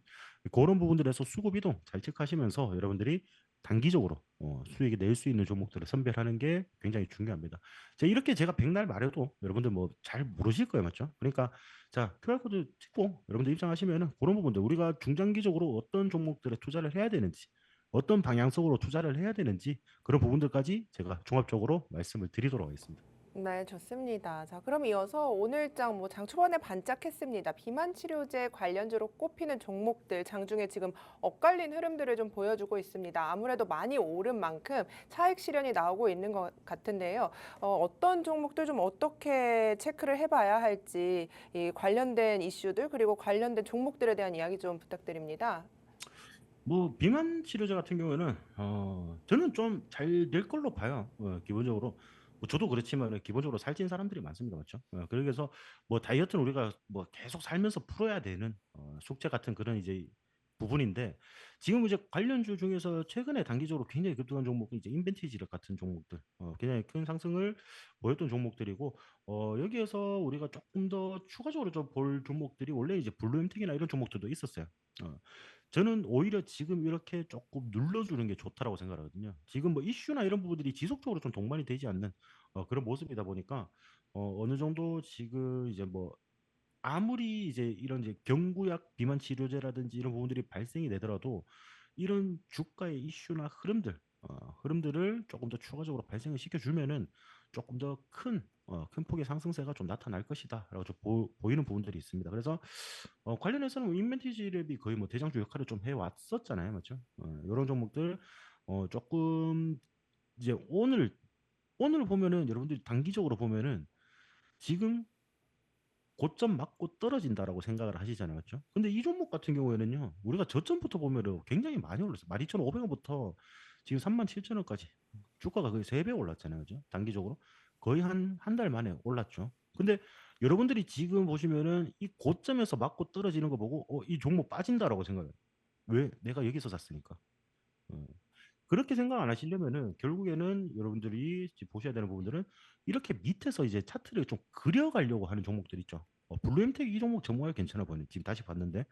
그런 부분들에서 수급 이동 잘 체크하시면서 여러분들이 단기적으로 수익이 낼 수 있는 종목들을 선별하는 게 굉장히 중요합니다. 제가 백날 말해도 여러분들 뭐 잘 모르실 거예요, 맞죠? 그러니까 자, QR코드 찍고 여러분들 입장하시면은 그런 부분들 우리가 중장기적으로 어떤 종목들에 투자를 해야 되는지, 어떤 방향성으로 투자를 해야 되는지 그런 부분들까지 제가 종합적으로 말씀을 드리도록 하겠습니다. 네, 좋습니다. 자, 그럼 이어서 오늘장 장 초반에 반짝했습니다. 비만 치료제 관련주로 꼽히는 종목들 장중에 지금 엇갈린 흐름들을 좀 보여주고 있습니다. 아무래도 많이 오른 만큼 차익 실현이 나오고 있는 것 같은데요. 어떤 종목들 좀 어떻게 체크를 해봐야 할지 이 관련된 이슈들 그리고 관련된 종목들에 대한 이야기 좀 부탁드립니다. 뭐 비만 치료제 같은 경우에는 저는 좀 잘 될 걸로 봐요. 기본적으로 저도 그렇지만 기본적으로 살찐 사람들이 많습니다, 맞죠? 그래서 뭐 다이어트는 우리가 뭐 계속 살면서 풀어야 되는 숙제 같은 그런 이제 부분인데 지금 이제 관련주 중에서 최근에 단기적으로 굉장히 급등한 종목이 이제 인벤티지력 같은 종목들, 굉장히 큰 상승을 보였던 종목들이고 여기에서 우리가 조금 더 추가적으로 좀 볼 종목들이 원래 이제 블루엠텍이나 이런 종목들도 있었어요. 어, 저는 오히려 지금 이렇게 조금 눌러주는 게 좋다라고 생각하거든요. 지금 뭐 이슈나 이런 부분들이 지속적으로 좀 동반이 되지 않는 그런 모습이다 보니까 어느 정도 지금 이제 뭐 아무리 이제 이런 이제 경구약 비만 치료제라든지 이런 부분들이 발생이 되더라도 이런 주가의 이슈나 흐름들을 조금 더 추가적으로 발생을 시켜주면은 조금 더 큰 폭의 상승세가 좀 나타날 것이다라고 좀 보이는 부분들이 있습니다. 그래서 관련해서는 인벤티지 랩이 거의 뭐 대장주 역할을 좀 해왔었잖아요, 맞죠? 이런 종목들 조금 이제 오늘 보면은 여러분들이 단기적으로 보면은 지금 고점 맞고 떨어진다라고 생각을 하시잖아요, 맞죠? 근데 이 종목 같은 경우에는요, 우리가 저점부터 보면은 굉장히 많이 올랐어요. 12,500원부터 지금 37,000원까지 주가가 거의 3배 올랐잖아요, 그죠? 단기적으로 거의 한 달 만에 올랐죠. 근데 여러분들이 지금 보시면은 이 고점에서 맞고 떨어지는 거 보고 이 종목 빠진다라고 생각해요. 왜? 내가 여기서 샀으니까. 어. 그렇게 생각 안 하시려면은 결국에는 여러분들이 지금 보셔야 되는 부분들은 이렇게 밑에서 이제 차트를 좀 그려가려고 하는 종목들 있죠. 블루엠텍 이 종목 정말 괜찮아 보이네. 지금 다시 봤는데.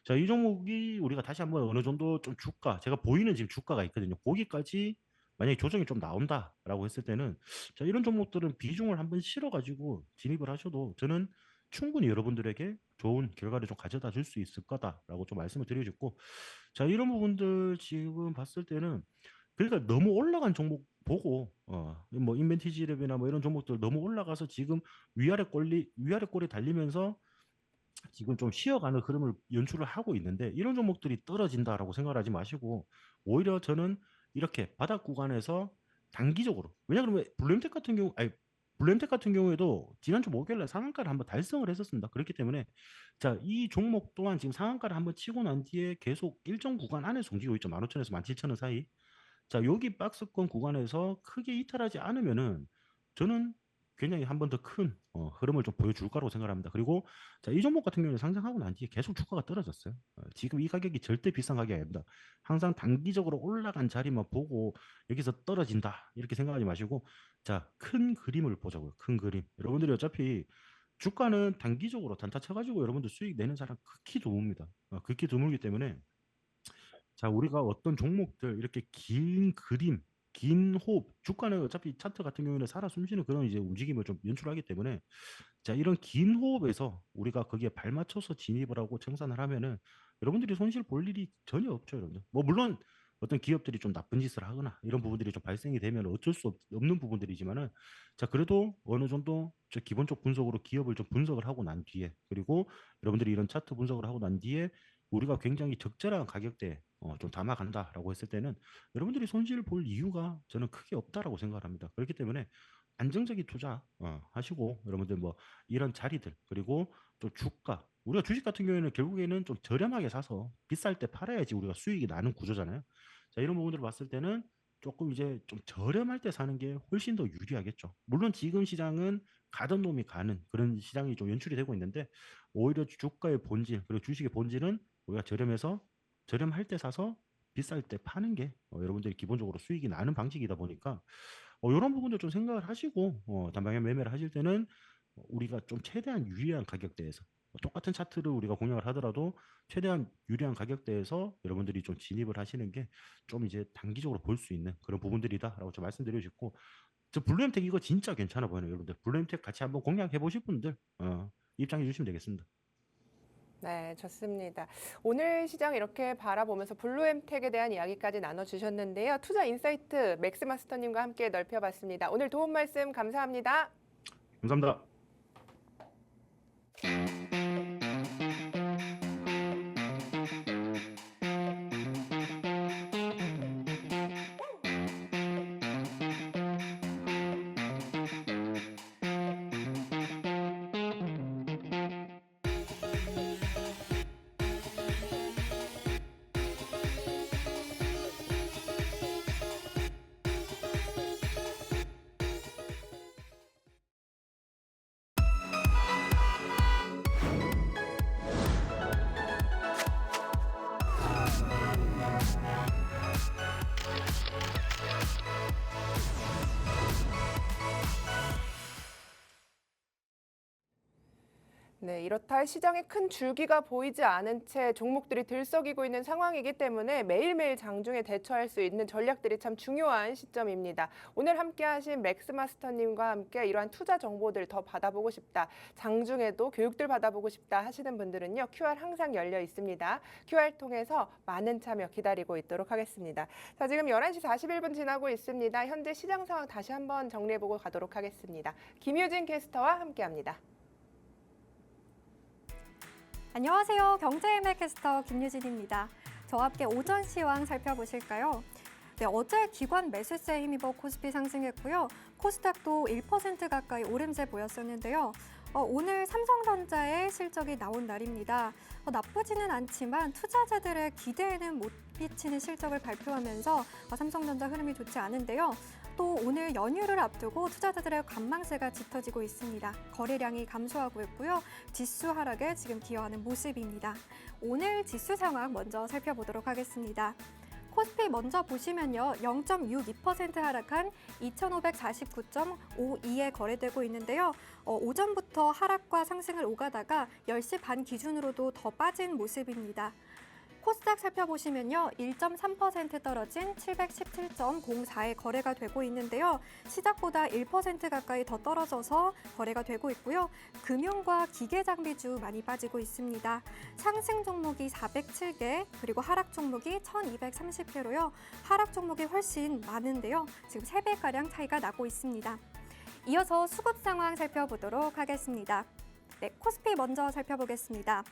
자, 이 종목이 우리가 다시 한번 어느 정도 좀 제가 보이는 지금 주가가 있거든요. 거기까지 만약에 조정이 좀 나온다라고 했을 때는 자, 이런 종목들은 비중을 한번 실어가지고 진입을 하셔도 저는 충분히 여러분들에게 좋은 결과를 좀 가져다 줄 수 있을 거다라고 좀 말씀을 드리고 싶고 자, 이런 부분들 지금 봤을 때는 그러니까 너무 올라간 종목 보고 뭐 인벤티지랩이나 뭐 이런 종목들 너무 올라가서 지금 위아래 꼴이 달리면서 지금 좀 쉬어가는 흐름을 연출을 하고 있는데 이런 종목들이 떨어진다라고 생각하지 마시고 오히려 저는 이렇게 바닥 구간에서 단기적으로 왜냐하면 블루엠텍 같은 경우에도 지난주 목요일에 상한가를 한번 달성을 했었습니다. 그렇기 때문에 자, 이 종목 또한 지금 상한가를 한번 치고 난 뒤에 계속 일정 구간 안에서 움직이고 있죠. 15,000에서 17,000원 사이. 자, 여기 박스권 구간에서 크게 이탈하지 않으면은 저는 굉장히 한 번 더 큰 흐름을 좀 보여줄 거라고 생각합니다. 그리고 자, 이 종목 같은 경우는 상장하고 난 뒤에 계속 주가가 떨어졌어요. 지금 이 가격이 절대 비싼 가격이 아닙니다. 항상 단기적으로 올라간 자리만 보고 여기서 떨어진다 이렇게 생각하지 마시고 자, 큰 그림을 보자고요. 큰 그림. 여러분들이 어차피 주가는 단기적으로 단타 쳐가지고 여러분들 수익 내는 사람 극히 드뭅니다. 극히 드물기 때문에 자, 우리가 어떤 종목들 이렇게 긴 그림, 긴 호흡, 주가는 어차피 차트 같은 경우에는 살아 숨쉬는 그런 이제 움직임을 좀 연출하기 때문에 자, 이런 긴 호흡에서 우리가 거기에 발맞춰서 진입을 하고 청산을 하면은 여러분들이 손실 볼 일이 전혀 없죠, 여러분들. 뭐 물론 어떤 기업들이 좀 나쁜 짓을 하거나 이런 부분들이 좀 발생이 되면 어쩔 수 없는 부분들이지만은 자, 그래도 어느 정도 저 기본적 분석으로 기업을 좀 분석을 하고 난 뒤에 그리고 여러분들이 이런 차트 분석을 하고 난 뒤에 우리가 굉장히 적절한 가격대에 좀 담아간다라고 했을 때는 여러분들이 손실 볼 이유가 저는 크게 없다라고 생각을 합니다. 그렇기 때문에 안정적인 투자 하시고 여러분들 뭐 이런 자리들 그리고 또 주가 우리가 주식 같은 경우에는 결국에는 좀 저렴하게 사서 비쌀 때 팔아야지 우리가 수익이 나는 구조잖아요. 자, 이런 부분들을 봤을 때는 조금 이제 좀 저렴할 때 사는 게 훨씬 더 유리하겠죠. 물론 지금 시장은 가던 놈이 가는 그런 시장이 좀 연출이 되고 있는데 오히려 주가의 본질 그리고 주식의 본질은 우리가 저렴할 때 사서 비쌀 때 파는 게 여러분들이 기본적으로 수익이 나는 방식이다 보니까 이런 부분도 좀 생각을 하시고 단방향 매매를 하실 때는 우리가 좀 최대한 유리한 가격대에서 똑같은 차트를 우리가 공략을 하더라도 최대한 유리한 가격대에서 여러분들이 좀 진입을 하시는 게 좀 이제 단기적으로 볼 수 있는 그런 부분들이다라고 좀 말씀드리고 싶고 저 블루엠텍 이거 진짜 괜찮아 보여요 여러분들 블루엠텍 같이 한번 공략해 보실 분들 입장해 주시면 되겠습니다. 네, 좋습니다. 오늘 시장 이렇게 바라보면서 블루엠텍에 대한 이야기까지 나눠주셨는데요. 투자 인사이트 맥스마스터님과 함께 넓혀봤습니다. 오늘 도움 말씀 감사합니다. 감사합니다. 네, 이렇다 할 시장에 큰 줄기가 보이지 않은 채 종목들이 들썩이고 있는 상황이기 때문에 매일매일 장중에 대처할 수 있는 전략들이 참 중요한 시점입니다. 오늘 함께하신 맥스마스터님과 함께 이러한 투자 정보들 더 받아보고 싶다, 장중에도 교육들 받아보고 싶다 하시는 분들은요, QR 항상 열려 있습니다. QR 통해서 많은 참여 기다리고 있도록 하겠습니다. 자, 지금 11시 41분 지나고 있습니다. 현재 시장 상황 다시 한번 정리해보고 가도록 하겠습니다. 김유진 캐스터와 함께합니다. 안녕하세요. 경제일매 캐스터 김유진입니다. 저와 함께 오전 시황 살펴보실까요? 네, 어제 기관 매수세에 힘입어 코스피 상승했고요. 코스닥도 1% 가까이 오름세 보였었는데요. 오늘 삼성전자의 실적이 나온 날입니다. 나쁘지는 않지만 투자자들의 기대에는 못 미치는 실적을 발표하면서 삼성전자 흐름이 좋지 않은데요. 또 오늘 연휴를 앞두고 투자자들의 관망세가 짙어지고 있습니다. 거래량이 감소하고 있고요. 지수 하락에 지금 기여하는 모습입니다. 오늘 지수 상황 먼저 살펴보도록 하겠습니다. 코스피 먼저 보시면요. 0.62% 하락한 2,549.52에 거래되고 있는데요. 오전부터 하락과 상승을 오가다가 10시 반 기준으로도 더 빠진 모습입니다. 코스닥 살펴보시면요. 1.3% 떨어진 717.04에 거래가 되고 있는데요. 시작보다 1% 가까이 더 떨어져서 거래가 되고 있고요. 금융과 기계장비주 많이 빠지고 있습니다. 상승 종목이 407개, 그리고 하락 종목이 1,230개로요. 하락 종목이 훨씬 많은데요. 지금 3배가량 차이가 나고 있습니다. 이어서 수급 상황 살펴보도록 하겠습니다. 네, 코스피 먼저 살펴보겠습니다.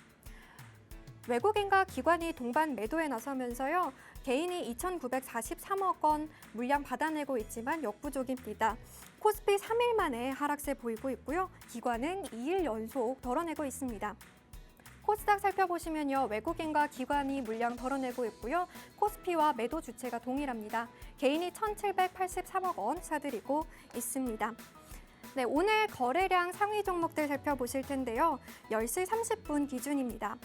외국인과 기관이 동반 매도에 나서면서요. 개인이 2,943억 원 물량 받아내고 있지만 역부족입니다. 코스피 3일 만에 하락세 보이고 있고요. 기관은 2일 연속 덜어내고 있습니다. 코스닥 살펴보시면요. 외국인과 기관이 물량 덜어내고 있고요. 코스피와 매도 주체가 동일합니다. 개인이 1,783억 원 사들이고 있습니다. 네, 오늘 거래량 상위 종목들 살펴보실 텐데요. 10시 30분 기준입니다.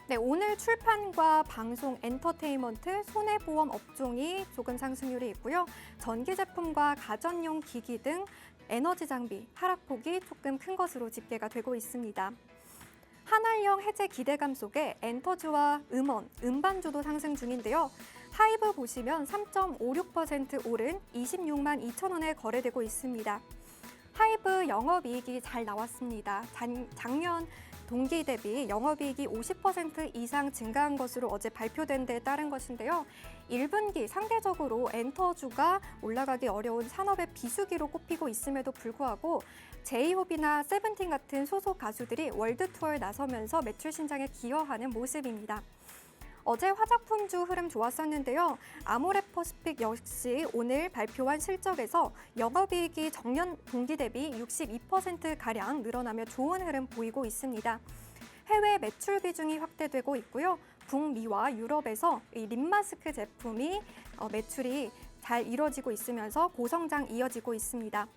네, 오늘 출판과 방송, 엔터테인먼트, 손해보험 업종이 조금 상승률이 있고요. 전기제품과 가전용 기기 등 에너지 장비 하락폭이 조금 큰 것으로 집계가 되고 있습니다. 한알령 해제 기대감 속에 엔터주와 음원, 음반주도 상승 중인데요. 하이브 보시면 3.56% 오른 26만 2천 원에 거래되고 있습니다. 하이브 영업이익이 잘 나왔습니다. 작년 동기 대비 영업이익이 50% 이상 증가한 것으로 어제 발표된 데에 따른 것인데요. 1분기 상대적으로 엔터주가 올라가기 어려운 산업의 비수기로 꼽히고 있음에도 불구하고 제이홉이나 세븐틴 같은 소속 가수들이 월드 투어에 나서면서 매출 신장에 기여하는 모습입니다. 어제 화장품주 흐름 좋았었는데요. 아모레퍼시픽 역시 오늘 발표한 실적에서 영업이익이 전년 동기 대비 62%가량 늘어나며 좋은 흐름 보이고 있습니다. 해외 매출 비중이 확대되고 있고요. 북미와 유럽에서 이 립마스크 제품이 매출이 잘 이뤄지고 있으면서 고성장 이어지고 있습니다.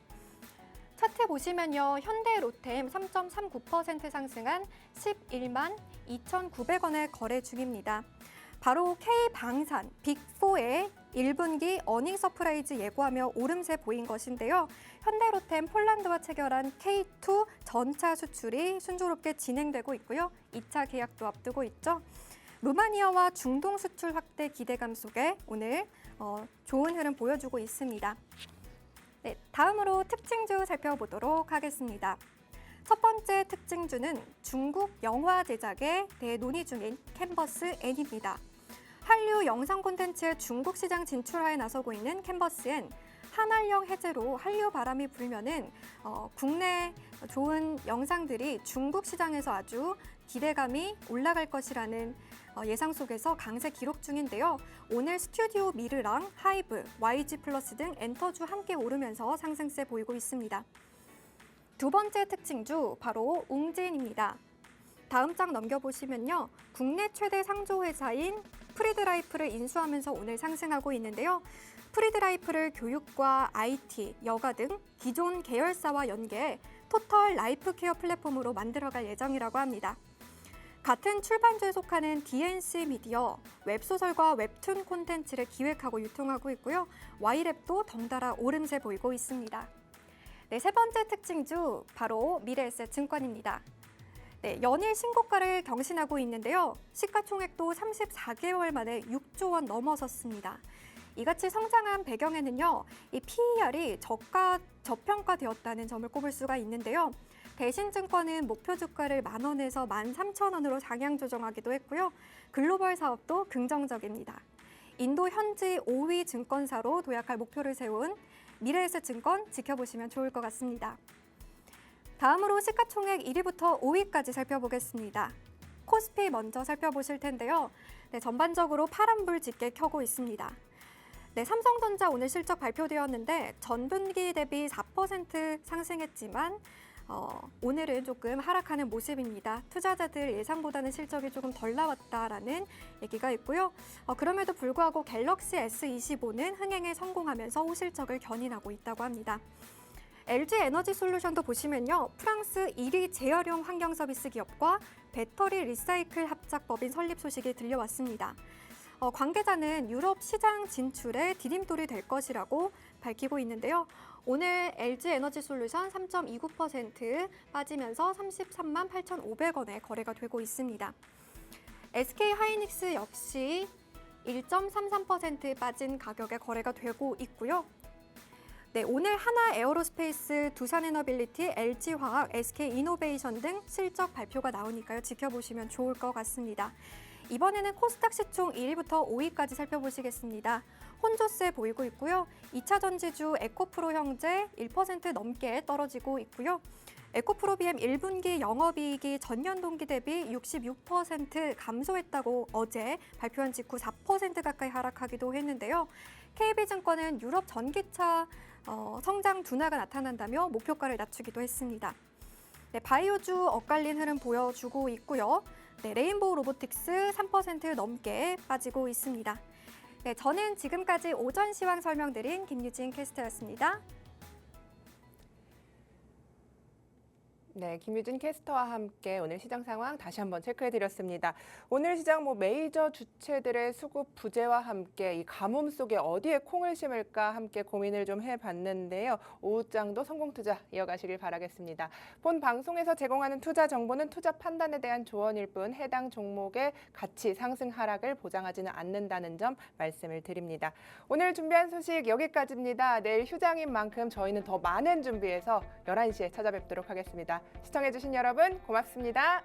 차트 보시면요. 현대로템 3.39% 상승한 11만 2,900원에 거래 중입니다. 바로 K방산 빅4의 1분기 어닝 서프라이즈 예고하며 오름세 보인 것인데요. 현대로템 폴란드와 체결한 K2 전차 수출이 순조롭게 진행되고 있고요. 2차 계약도 앞두고 있죠. 루마니아와 중동 수출 확대 기대감 속에 오늘 좋은 흐름 보여주고 있습니다. 네, 다음으로 특징주 살펴보도록 하겠습니다. 첫 번째 특징주는 중국 영화 제작에 대해 논의 중인 캔버스 N입니다. 한류 영상 콘텐츠의 중국 시장 진출하에 나서고 있는 캔버스 N. 한한령 해제로 한류 바람이 불면은 국내 좋은 영상들이 중국 시장에서 아주 기대감이 올라갈 것이라는 예상 속에서 강세 기록 중인데요. 오늘 스튜디오 미르랑 하이브, YG 플러스 등 엔터주 함께 오르면서 상승세 보이고 있습니다. 두 번째 특징주 바로 웅진입니다. 다음 장 넘겨보시면요. 국내 최대 상조회사인 프리드라이프를 인수하면서 오늘 상승하고 있는데요. 프리드라이프를 교육과 IT, 여가 등 기존 계열사와 연계해 토털 라이프 케어 플랫폼으로 만들어갈 예정이라고 합니다. 같은 출판주에 속하는 DNC 미디어, 웹소설과 웹툰 콘텐츠를 기획하고 유통하고 있고요. Y랩도 덩달아 오름세 보이고 있습니다. 네, 세 번째 특징주 바로 미래에셋증권입니다. 네, 연일 신고가를 경신하고 있는데요. 시가총액도 34개월 만에 6조 원 넘어섰습니다. 이같이 성장한 배경에는요, 이 PER이 저평가되었다는 점을 꼽을 수가 있는데요. 대신증권은 목표 주가를 10,000원에서 13,000원으로 상향 조정하기도 했고요. 글로벌 사업도 긍정적입니다. 인도 현지 5위 증권사로 도약할 목표를 세운 미래에셋증권 지켜보시면 좋을 것 같습니다. 다음으로 시가총액 1위부터 5위까지 살펴보겠습니다. 코스피 먼저 살펴보실 텐데요. 네, 전반적으로 파란불 짙게 켜고 있습니다. 네, 삼성전자 오늘 실적 발표되었는데 전분기 대비 4% 상승했지만 오늘은 조금 하락하는 모습입니다. 투자자들 예상보다는 실적이 조금 덜 나왔다라는 얘기가 있고요. 그럼에도 불구하고 갤럭시 S25는 흥행에 성공하면서 호실적을 견인하고 있다고 합니다. LG 에너지 솔루션도 보시면요. 프랑스 1위 재활용 환경 서비스 기업과 배터리 리사이클 합작법인 설립 소식이 들려왔습니다. 관계자는 유럽 시장 진출에 디딤돌이 될 것이라고 밝히고 있는데요. 오늘 LG 에너지 솔루션 3.29% 빠지면서 33만 8,500원에 거래가 되고 있습니다. SK 하이닉스 역시 1.33% 빠진 가격에 거래가 되고 있고요. 네, 오늘 하나 에어로스페이스, 두산에너빌리티, LG화학, SK이노베이션 등 실적 발표가 나오니까요. 지켜보시면 좋을 것 같습니다. 이번에는 코스닥 시총 1위부터 5위까지 살펴보시겠습니다. 혼조세 보이고 있고요. 2차 전지주 에코프로 형제 1% 넘게 떨어지고 있고요. 에코프로비엠 1분기 영업이익이 전년 동기 대비 66% 감소했다고 어제 발표한 직후 4% 가까이 하락하기도 했는데요. KB증권은 유럽 전기차 성장 둔화가 나타난다며 목표가를 낮추기도 했습니다. 네, 바이오주 엇갈린 흐름 보여주고 있고요. 네, 레인보우 로보틱스 3% 넘게 빠지고 있습니다. 네, 저는 지금까지 오전 시황 설명드린 김유진 캐스터였습니다. 네, 김유진 캐스터와 함께 오늘 시장 상황 다시 한번 체크해드렸습니다. 오늘 시장 메이저 주체들의 수급 부재와 함께 이 가뭄 속에 어디에 콩을 심을까 함께 고민을 좀 해봤는데요. 오후장도 성공투자 이어가시길 바라겠습니다. 본 방송에서 제공하는 투자 정보는 투자 판단에 대한 조언일 뿐 해당 종목의 가치 상승 하락을 보장하지는 않는다는 점 말씀을 드립니다. 오늘 준비한 소식 여기까지입니다. 내일 휴장인 만큼 저희는 더 많은 준비해서 11시에 찾아뵙도록 하겠습니다. 시청해주신 여러분 고맙습니다.